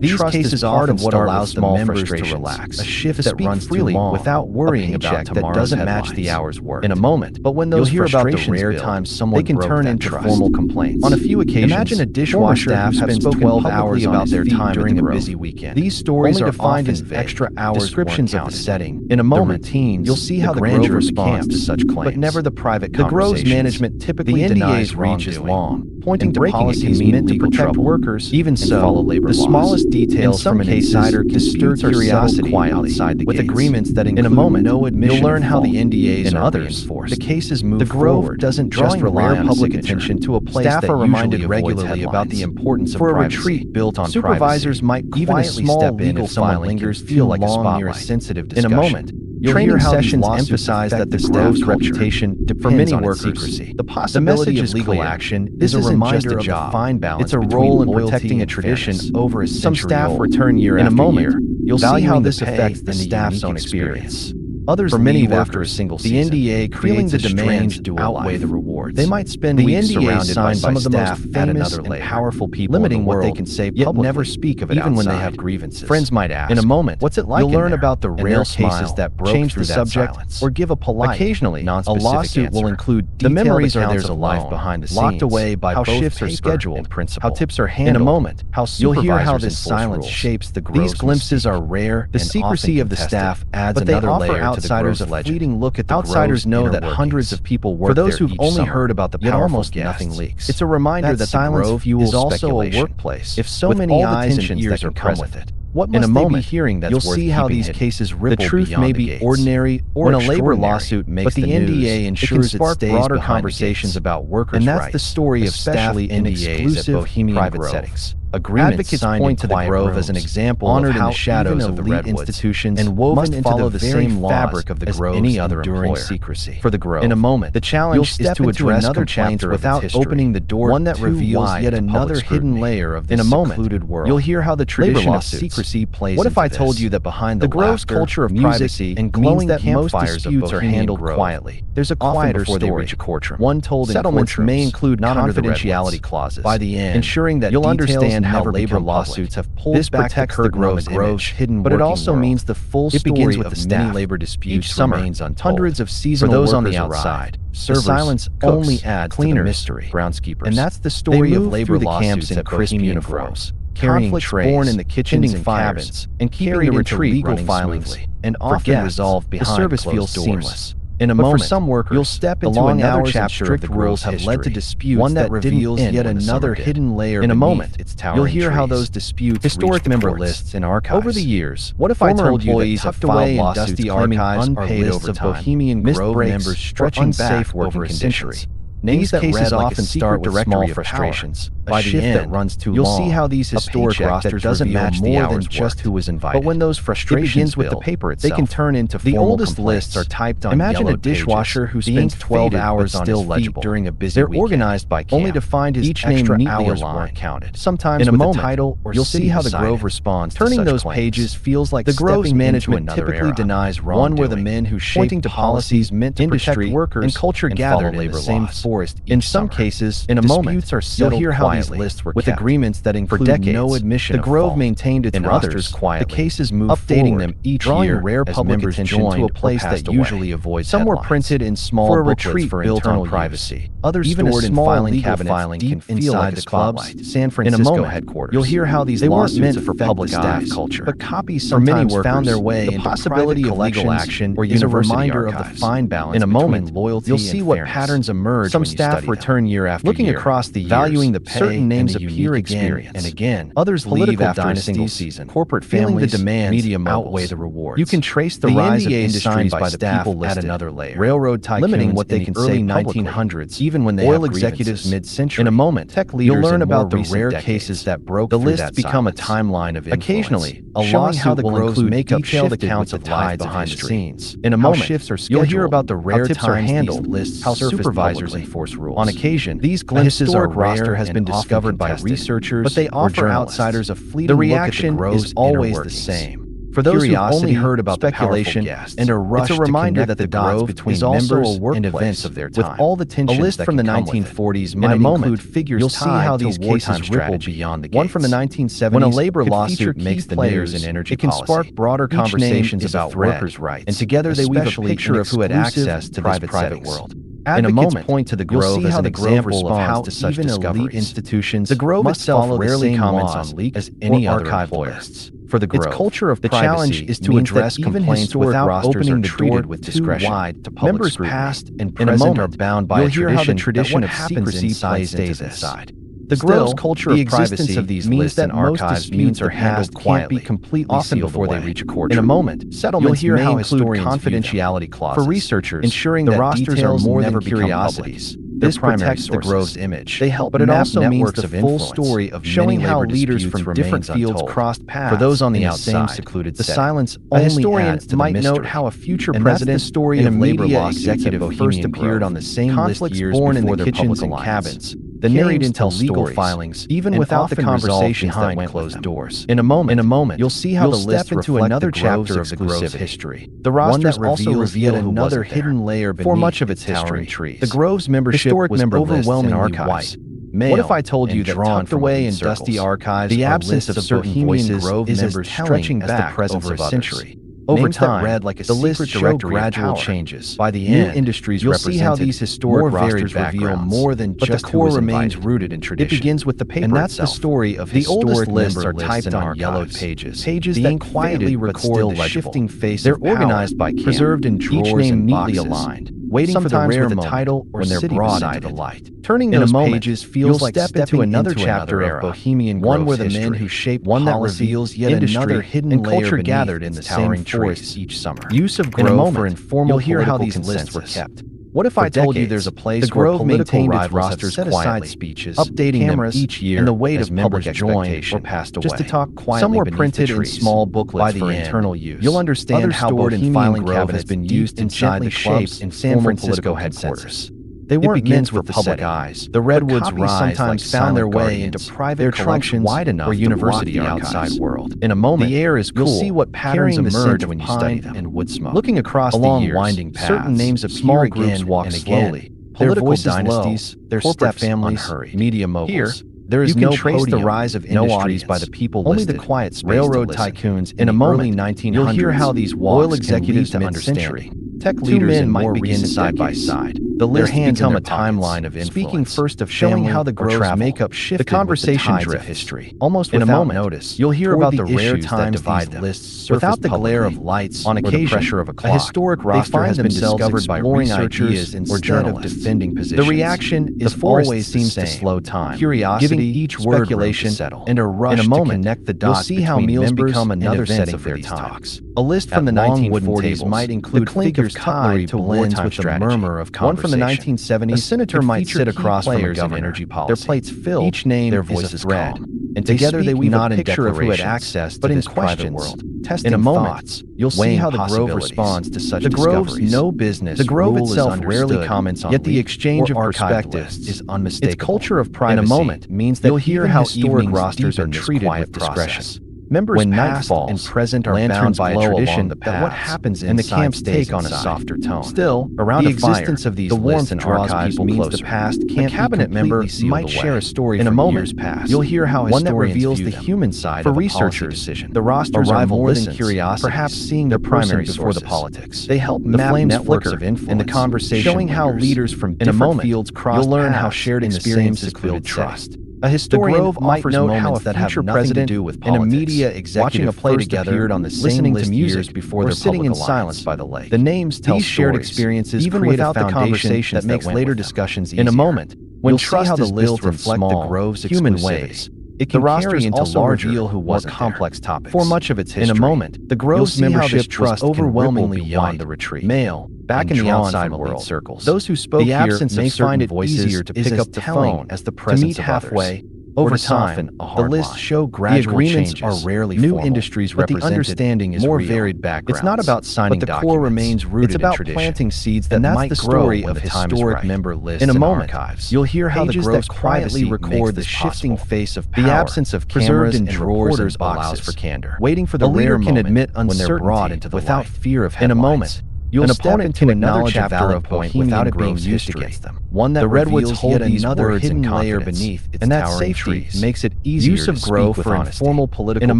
These cases are part of what allows the members to relax, a shift that runs freely without worrying about that doesn't match the hours worked. In a moment, but when those hear about the rare times someone they can turn into formal complaints. On a few occasions, imagine a dishwasher staff spends 12 hours about their time during a busy weekend. These stories are defined as extra hours descriptions of the setting. In a moment, you'll see how the Grove responds to such claims, but never the private conversations. The Grove's management typically denies reach is long, pointing to policies meant to protect workers, even so, the small smallest details from an insider can stir curiosity outside the gates. With agreements that include no admission, you'll learn how the NDAs are reinforced. The cases move forward. The Grove doesn't just rely on public attention to a place that usually reminded regularly about the importance of privacy. For a retreat built on supervisors might quietly step in if someone lingers feel like a spotlight. Sensitive discussion. In a moment, you'll hear how sessions emphasize that the Grove's reputation depends on its secrecy. The possibility of legal action is a reminder of the fine balance. It's a role in protecting a tradition over a century. Some staff return year after year. You'll see how this affects the staff's own experience. Others leave after a single season. The NDA creates the demands outweigh the rewards. They might spend weeks surrounded by some of the most famous and powerful people, limiting what they can say publicly, never speak of it even when they have grievances. Friends might ask, in a moment, what's it like? You'll learn about the rare cases that broke through the subject or give a polite, occasionally non-specific answer. A lawsuit will include the memories are there's a life behind the scenes, locked away by how shifts are scheduled and principle, how tips are handled. In a moment, how you'll hear how this silence shapes the Grove's. These glimpses are rare. The secrecy of the staff adds another layer to outsiders a fleeting look at the outsiders know that hundreds of people work there. For those who've only heard about the powerful guests, nothing leaks. It's a reminder that the Grove is also a workplace. If so many eyes and ears are present with it, what must they be hearing that's worth keeping hidden? You'll see how these cases ripple beyond the gates. The truth may be ordinary or extraordinary, when a labor lawsuit makes the news, but the NDA ensures it stays broader conversations about workers' rights. And that's the story of staff in exclusive Bohemian Grove settings. Advocates point to the Grove as an example honored in the shadows of the Redwoods institutions and woven into the same fabric of the Grove's any other enduring secrecy. For the Grove, in a moment, the challenge is to address complaints without opening the door, one that reveals yet another hidden layer of this secluded world. You'll hear how the tradition of secrecy plays. What if I told you that behind the Grove's culture of privacy and glowing campfires are handled quietly? There's a quieter story they reach a courtroom. One told in settlements may include confidentiality clauses. By the end, ensuring that you'll understand how labor lawsuits have pulled back the curtain on the Grove's hidden working world. But it also means the full story of many labor disputes remains untold. Hundreds of seasonal workers on the outside. The silence only adds to the mystery. Groundskeepers. And that's the story of labor lawsuits at Bohemian Groves. Conflicts born in the kitchens and cabins and keeping the retreat legal filings and often resolved behind closed doors. The service feels seamless. In a moment, for some workers, you'll step into another chapter of the rules have led to disputes one that reveals yet another hidden layer. In a moment, you'll hear how those disputes historic member lists and archives. Over the years, what if I told you that tucked away in dusty archives unpaid over Bohemian Grove members stretching back over a century? These cases often start with small frustrations. By the end, you'll see how these historic rosters doesn't match more than just who was invited. But when those frustrations with the paper itself, they can turn into formal complaints. The oldest lists are typed on yellowed pages. Imagine a dishwasher who spends 12 hours on his feet during a busy weekend. They're organized by camp, only to find his extra hours weren't counted. Sometimes in a moment, title or you'll see how the Grove responds. Turning those pages feels like the Grove's management typically denies wrongdoing. One where the men who shaped the policies meant to protect workers and culture gathered in the same forest. In some cases, in a moment, you'll hear how these lists were with agreements that include no admission. The Grove maintained its rosters quietly. The cases moved updating them each year rare public attention to a place that usually avoids some were printed in small booklets for built on privacy. Others stored in filing cabinets deep inside the club's San Francisco headquarters. You'll hear how these lawsuits meant for public staff culture, but copies sometimes found their way into possibility of legal action or is a reminder of the fine balance. In a moment, loyalty. You'll see what patterns emerge. Some staff return year after year, looking across the years, valuing the pay, certain names appear again and again. Others leave after a single season. Corporate families, the demands, media outweigh the rewards. You can trace the rise of industries by staff at another layer. Railroad tycoons limiting what they can say 1900s, even when they oil executives mid-century. In a moment, tech leaders you'll learn about the rare cases that broke through that silence. The lists become a timeline of influence. Occasionally, a lawsuit will include detailed accounts of lives behind the scenes. In a moment, you'll hear about the rare times these lists, how supervisors enforce rules. On occasion, these glimpses are roster has been discovered by researchers, but they offer outsiders a fleeting look at the Grove's is always the same. For those who only heard about speculation and a rush, it's a reminder that the Grove between members and events of their time. With all the tensions, a list from the 1940s might include figures. You'll see how these cases ripple beyond the gates. One from the 1970s, when a labor lawsuit makes the news in energy policy, it can spark broader conversations about workers' rights, and together they weave a picture of who had access to this private world. In a moment, point to the Grove as an example of how to such elite institutions. The Grove itself rarely comments on leaks as any other employer. For the Grove, its culture of privacy challenge is to address complaints without opening the door with discretion. Wide to public members past and present are bound by a tradition that what happens inside stays inside. The Grove's culture of privacy of these means that most disputes are handled quietly, often before they reach a courtroom. In a moment, settlements may include confidentiality clauses for researchers, ensuring that rosters are more than curiosities. This protects the Grove's image. They help, but it also means the full story of showing how leaders from different fields crossed paths. For those on the outside, secluded the silence only adds to the mystery. Might note how a future president in a media executive first appeared on the same list years before their kitchens and cabins. The names into legal filings, even without the conversations behind closed doors. In a moment, you'll see how the list into another chapter of the Grove's history. The rosters also reveal another hidden layer beneath much of its history. The Grove's membership was overwhelmingly white. What if I told you that tucked away in dusty archives, the absence of certain voices is as stretching back over a century? Over time, the list show gradual changes. By the end, industries you'll see how these historic rosters reveal more than just the core remains rooted in tradition. It begins with the paper, and that's the story of the oldest lists are typed on yellowed pages. Pages that quietly record the shifting face of power. They're organized by camp, preserved in drawers and neatly aligned, waiting for the rare moment title or when they're brought into the light. Turning those pages feels like stepping into another chapter of Bohemian Grove, one where the men who shape one that reveals yet another hidden layer gathered in the towering forests each summer. Use of Grove for informal. You'll hear how these lists were kept. What if I told you there's a place where Grove maintained its rosters set aside speeches, updating them each year, and the weight of public joined or passed away, just to talk quietly. Some were printed in small booklets for internal use. You'll understand how Bohemian Grove has been used inside the clubs in San Francisco headquarters. They weren't meant for public eyes. The redwoods sometimes found their way into private collections wide enough for university outside world. In a moment, the air is cool. You'll see what patterns emerge when you study them. And wood smoke. Looking across the years, winding paths, certain names of small groups walk slowly. Political dynasties, their step families, media moguls. Here, there is no trace the rise of industries by the people listed. Only the quiet space railroad tycoons in the early 1900s. You'll hear how these oil executives to understanding. Tech leaders and might begin side by side. The list become a timeline of influence. Speaking first of showing how the Grove's makeup shifted the conversation drift history. Almost in a moment notice, you'll hear about the rare times that divide lists without the glare of lights on occasion, or the pressure of a clock. A historic roster has been discovered by researchers instead of defending positions. The reaction is always seems to slow time. Curiosity, giving each word speculation, and a rush to connect the dots. You'll see how meals become another setting for these talks. A list from the 1940s might include figures tied to blends with the murmur of conversation. One from the 1970s, a senator might sit across from a governor, energy policy. Their plates filled, each name their voices read, and together they weave a picture of who had access to this private world. In a moment, you'll see how the Grove responds to such discoveries. The Grove's no business. The Grove itself rarely comments on, yet the exchange of perspectives is unmistakable. Its culture of privacy in a moment means that you'll hear how historic rosters are treated with discretion. Members when night falls and present are bound by a tradition that what happens in the camps take on a softer tone. Still, around the existence of these warmth and archives means the past can't. A cabinet member might share a story in a moment. You'll hear how one that reveals the human side for researchers. The rosters are more than curiosity, perhaps seeing their primary before the politics. They help map networks of influence in the conversation, showing how leaders from different fields cross. You'll learn how shared experiences build trust. A historian might note how a future president to do with politics, and a media executive watching a play together appeared on the same listening to music before their sitting in silence by the lake. The names tell shared experiences even without the conversation that makes later discussions easier. In a moment, when trust is built to reflect the Grove's human ways, it can carry into larger, more complex topics. For much of its history, in a moment, the Grove's membership trust overwhelmingly beyond the retreat. Male, back in the outside world circles. Those who spoke here may find it easier to pick up the phone as the presence of halfway. Over time, the lists show gradual changes. Are rarely new formal, industries but represented. The understanding is more real. Varied backgrounds. It's not about signing documents. But the core remains rooted in tradition. It's about planting seeds that might grow when the time is right. Member lists in a moment, archives. You'll hear how the Grove's quietly record the shifting face of power. The absence of cameras in drawers and boxes for candor. Waiting for the rare moment can admit uncertainty without fear of headlines. In a moment, you'll step into another chapter of Bohemian without it being used against them. One that the redwoods hold another hidden layer beneath its towering trees makes it easier use of Grove for informal political in a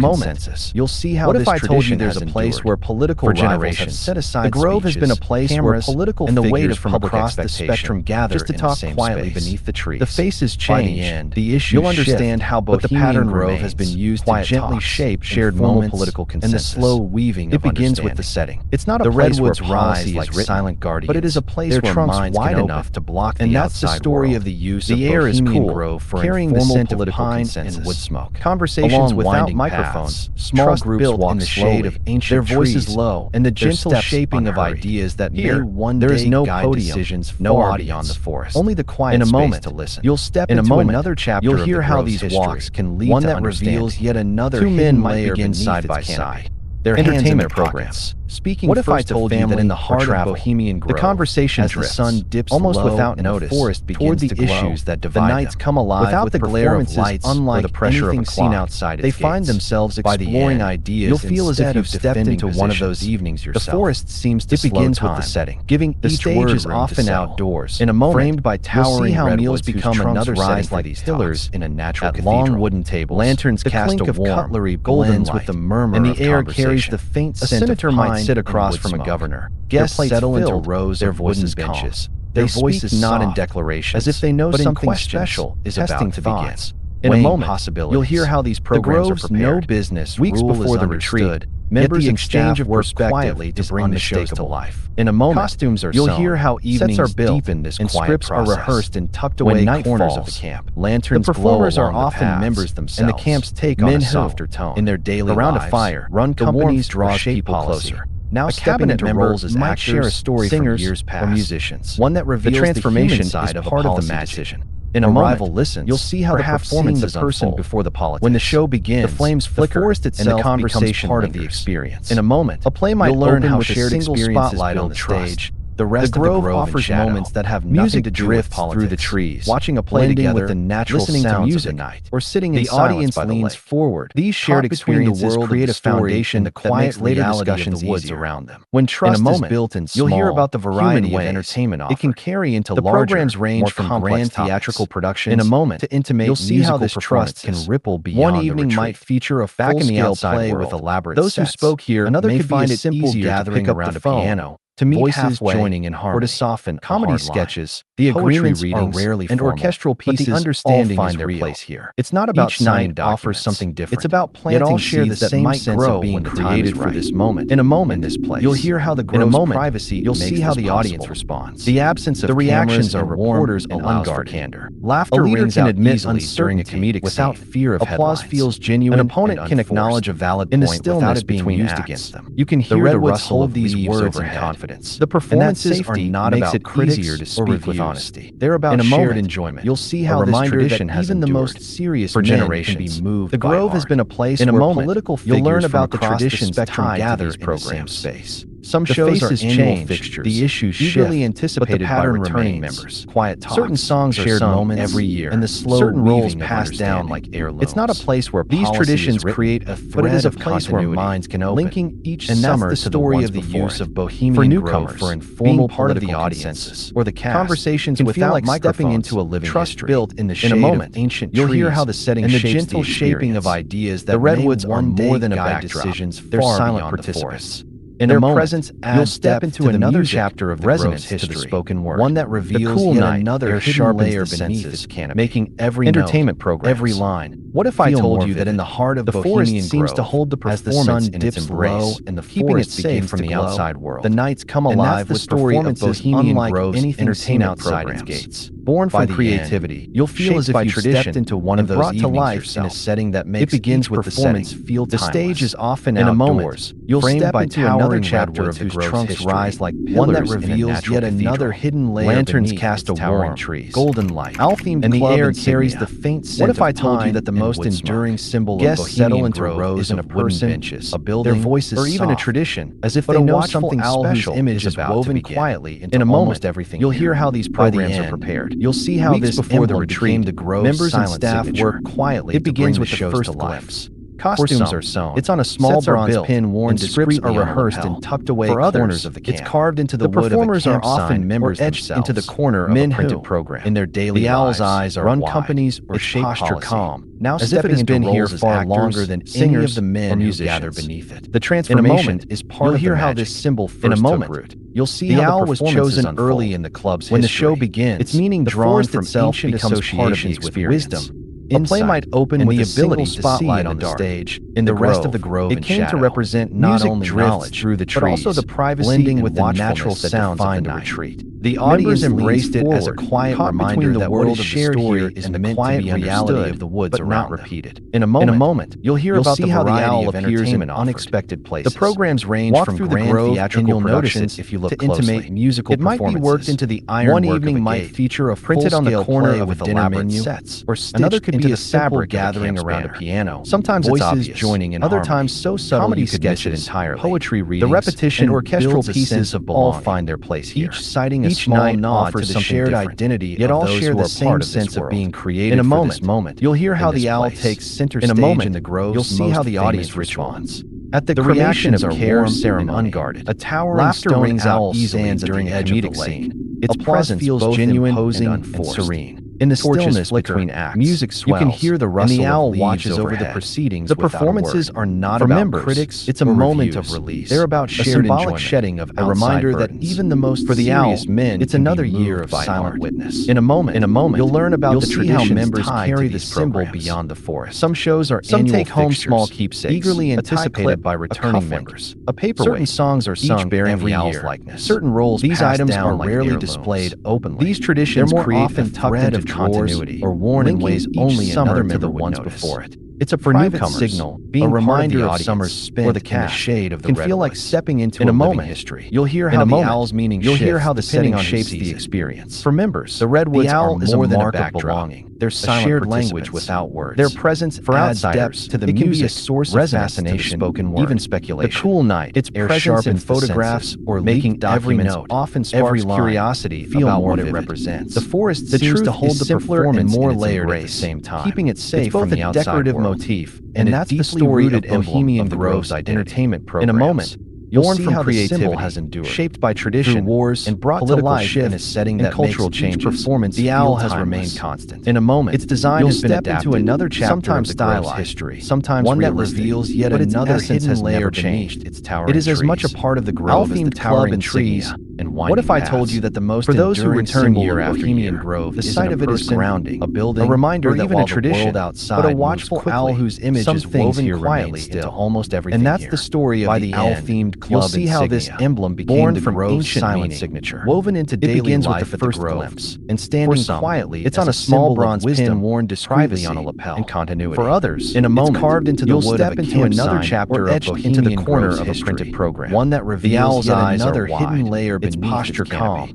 consensus. You'll see how this tradition there's a place where political rivals have set aside the Grove has been a place where political and the weight from across the spectrum gather just to talk quietly beneath the trees. The faces change. The issue you'll understand how Bohemian Grove has been used to gently shape shared formal political consensus and the slow weaving. It begins with the setting. It's not a place where rise like silent guardians, but it is a place where minds wide enough to block the outside world. And that's the story of the use of Bohemian Grove for carrying the scent of pine and wood smoke. Conversations without microphones, small groups built in the shade of ancient trees, their voices low, and the gentle shaping of ideas that may one day guide decisions, no audio on the forest, only the quiet space to listen. You'll step into another chapter. You'll hear how these walks can lead one that reveals yet another. Two men might begin side by side. Their entertainment programs. Speaking what if I told you that in the heart of Bohemian Grove, the conversation as the sun dips almost without notice, the forest begins to glow, issues that divide the nights come alive without the glare of lights, unlike the pressure of a seen outside. They find themselves exploring ideas. You'll feel as if you've stepped into one of those evenings yourself. The forest seems to begins with the setting, giving the stage is often outdoors. In a moment, framed by towering how meals become another rise like these pillars in a natural cathedral. Long wooden tables, lanterns cast a warm, cutlery blends with the murmur, and the air carries the faint scent of pine. Sit across from a governor. Guests settle into rows of wooden benches. Their voices not in declarations, as if they know something special is about to begin. In a moment, you'll hear how these programs are prepared. No business weeks before the retreat. Members exchange of work quietly to bring the shows to life. In a moment, costumes are you'll hear how evenings are built deepen this and scripts process. Are rehearsed in tucked away corners of the camp. Lanterns the performers are often members themselves, and the camps take on a softer tone in their daily around lives. A fire. Run companies draw people closer. Now a cabinet member might share a story from years past, or musicians, one that reveals the transformation side of part of the decision. In a moment, listens, you'll see how the performance is person before the politics. When the show begins, the flames flicker, the forest itself and the conversation part of the experience. In a moment, a play might learn how shared experiences on the stage. The rest of the Grove offers moments that have nothing to drift through the trees, watching a play together with the natural listening to music night, or sitting in silence. The audience leans forward. These shared experiences create a foundation that quiet later discussions woods around them. When trust is built in small, you'll hear about the variety of entertainment offered. It can carry into the programs range from grand theatrical productions in a moment to intimate. You'll see how this trust can ripple beyond. One evening might feature a full-scale play with elaborate sets. Those who spoke here, another may find it simple gathering around a piano. To meet voices halfway, joining in harmony, or to soften comedy sketches, the agreements readings, are rarely formal, and orchestral pieces but the understanding all find their place here. It's not about each night offers something different. It's about planting all share the same sense of being created for this moment. In a moment, in this place, you'll hear how the Grove's privacy. You'll see how the audience responds. The absence of the reactions are reporters and unguarded candor. Laughter rings out easily during a comedic without fear of applause feels genuine. An opponent can acknowledge a valid point without it being used against them. You can hear the rustle of these words in confidence. The performances are not about it easier to speak with honesty. They're about shared enjoyment. You'll see how this tradition has even the most serious for generations can be moved. The Grove has been a place where political figures you'll learn about the traditions tied to these programs. Space. Some shows are annual fixtures. The issues eagerly anticipated by returning members. Quiet talks. Certain songs are sung every year, and the slow roles passed down like heirlooms. It's not a place where these traditions create a thread, but it is a place where minds can open, linking each summer to the story of the use of Bohemian Grove for informal part of the audiences or the cast. Conversations without stepping into a living trust built in the shade of ancient trees. You'll hear how the setting and the gentle shaping of ideas that the redwoods are more than a guide decisions. They're silent participants. In their presence, you'll step into another chapter of the Grove's history, the spoken word, one that reveals yet another hidden layer beneath this canopy, making every entertainment program, every line. What if I told you that in the heart of the forest seems to hold the performance in its embrace, and the forest safe from the outside world? The nights come alive with performances unlike anything entertained outside its gates. Born from creativity, you'll feel as if you stepped into one of those brought to life in a setting that makes it begins with the setting. The stage is often outdoors. You'll step into another chapter of whose trunks rise like pillars, one that reveals yet another hidden layer. Lanterns cast a warm trees, golden light, owl-themed, and the air carries the faint scent. What if I told you that the most enduring symbol of Bohemian Grove isn't a person, a building, their voices, or even a tradition, as if they know something special image is woven quietly into almost everything. You'll hear how these programs are prepared. You'll see how this before the retreat, the Grove members and staff work quietly. It begins with the first glimpse. Costumes are sewn. It's on a small bronze pin worn discreetly. Scripts are rehearsed and tucked away corners of the camp. It's carved into the wood. The performers are often members etched into the corner of a printed program. In their daily lives, the owl's eyes are run companies or shape posture calm. Now as if it has been here far longer than any of the men who gather beneath it. The transformation is part of the magic. You'll hear how this symbol first took root. You'll see the owl was chosen early in the club's history. When the show begins, its meaning drawn from ancient associations with wisdom. A play might open with the a single ability to see spotlight in on the the dark. stage. In The the rest grove, of the grove it in came to shadow. represent not Music only drifts knowledge through the but also trees, the privacy blending and with the natural watchfulness that sounds define of the the retreat. The Members audience embraced embraced it as a quiet caught reminder between the that world what is of the shared story here is is the meant to quiet be reality understood, of the woods but around not them. repeated. In a moment, you'll hear you'll about see the how the variety owl of appears in entertainment offered. unexpected places. The programs range Walk from through the grand grove theatrical and you'll notice productions it if you look to closely. intimate musical It might be performances. worked into the ironwork One of a evening might gate, feature a printed on the full-scale corner play of with a elaborate menu, sets, or stitched another could into be a the simple fabric of a gathering camp's around a banner. piano. Sometimes Voices it's obvious, joining in other harmony. times so subtle Comedy you could miss it sketches, entirely. poetry The readings, repetition and orchestral builds a pieces sense of all belonging. find their place here. Each citing a Each small night nod offers to the something shared different, identity yet of all those share who the are same part of this sense of world. being created In a for this moment, moment. you'll hear how in this the owl place. takes center In a stage moment, in the grove's you'll see most how the audience famous responds. At the reaction reactions of are care, warm ceremony, and unguarded. A towering Laughter stone rings out owl easily stands during at a the edge comedic of the lake. scene. Its Applause presence feels both genuine imposing and and unforced. serene. In the Torches stillness flicker, between acts, music swells, you can hear the and rustle the of owl leaves watches over the overhead. proceedings The without a performances word. are not For about members, critics it's a or moment reviews. of release. They're about a shared symbolic enjoyment, shedding of a reminder that burdens. even the most For the serious owl, men it's can another be year moved of by silent art. witness. In a moment, you'll learn about you'll the see how traditions members tied carry to the these symbol programs. beyond the forest. Some shows are Some annual take home fixtures, small keepsakes, eagerly a tie anticipated clip, by a returning cufflink, members. a paperweight, Certain songs are sung each bearing every the owl's year. likeness. Certain roles These passed items down are like rarely heirlooms. displayed openly. These traditions They're more create often the tucked thread into of drawers continuity, or worn in linking ways each only summer another to the member would ones notice. before it. It's a For private newcomers, signal, being a part of reminder the of audience summer's or spent the in the cast shade of the can feel like redwoods. stepping into In a a living moment, history. you'll hear In how a the moment, owl's meaning you'll hear shifts how the depending setting on shapes who the sees it. experience. For members, The redwoods the owl are is more a than a mark of backdrop. belonging. They're silent shared participants language without words. Their presence For adds outsiders, depth to the it can music, be a source of resonance fascination, to the spoken word, even speculation. The cool night, Its air presence in sharpens the photographs senses, or making leaked every documents note, often every sparks line curiosity feel about more what it vivid. represents. The forest The seems truth to hold is the simpler and performance more in its layered at the embrace, same time, keeping it safe it's both from the a outside decorative world. motif And and a that's the deeply story rooted of emblem Bohemian of the Grove's grove's identity. entertainment programs. In a moment, You'll born see from how the symbol creativity, has endured, shaped by tradition, through wars, and brought to political life in a shifts, setting and that cultural makes each changes. performance The feel owl has timeless. remained constant. In a moment, Its design you'll has been step adapted, into another chapter sometimes of the grove's stylized, history, sometimes one that realistic, reveals yet but its another essence hidden has layer never beneath changed. its towering It is as trees. much a part of the grove as the Owl-themed towering club trees insignia. and winding What if I told paths. you that the most For those who enduring return symbol year of after Bohemian year, Grove the isn't sight a of it is person, grounding, a building, a reminder or that even while a tradition, the world outside but a moves watchful quickly, owl whose image some is things woven here remain quietly still. into almost everything And that's here. the story of By the the owl-themed end, club you'll see how this insignia, emblem became born the from grove's ancient silent meaning, signature. woven into It daily begins with life the at the first grove, glimpse, and standing For some, quietly, it's as on a symbol small of bronze wisdom, pin worn discreetly privacy, on a lapel. and continuity. For others, in a moment, it's carved into the you'll wood step of a into camp another sign chapter or of etched into Bohemian the corner Grove's of a history, printed program, one that reveals owl's yet eyes another are hidden wide, layer its beneath posture its canopy. calm,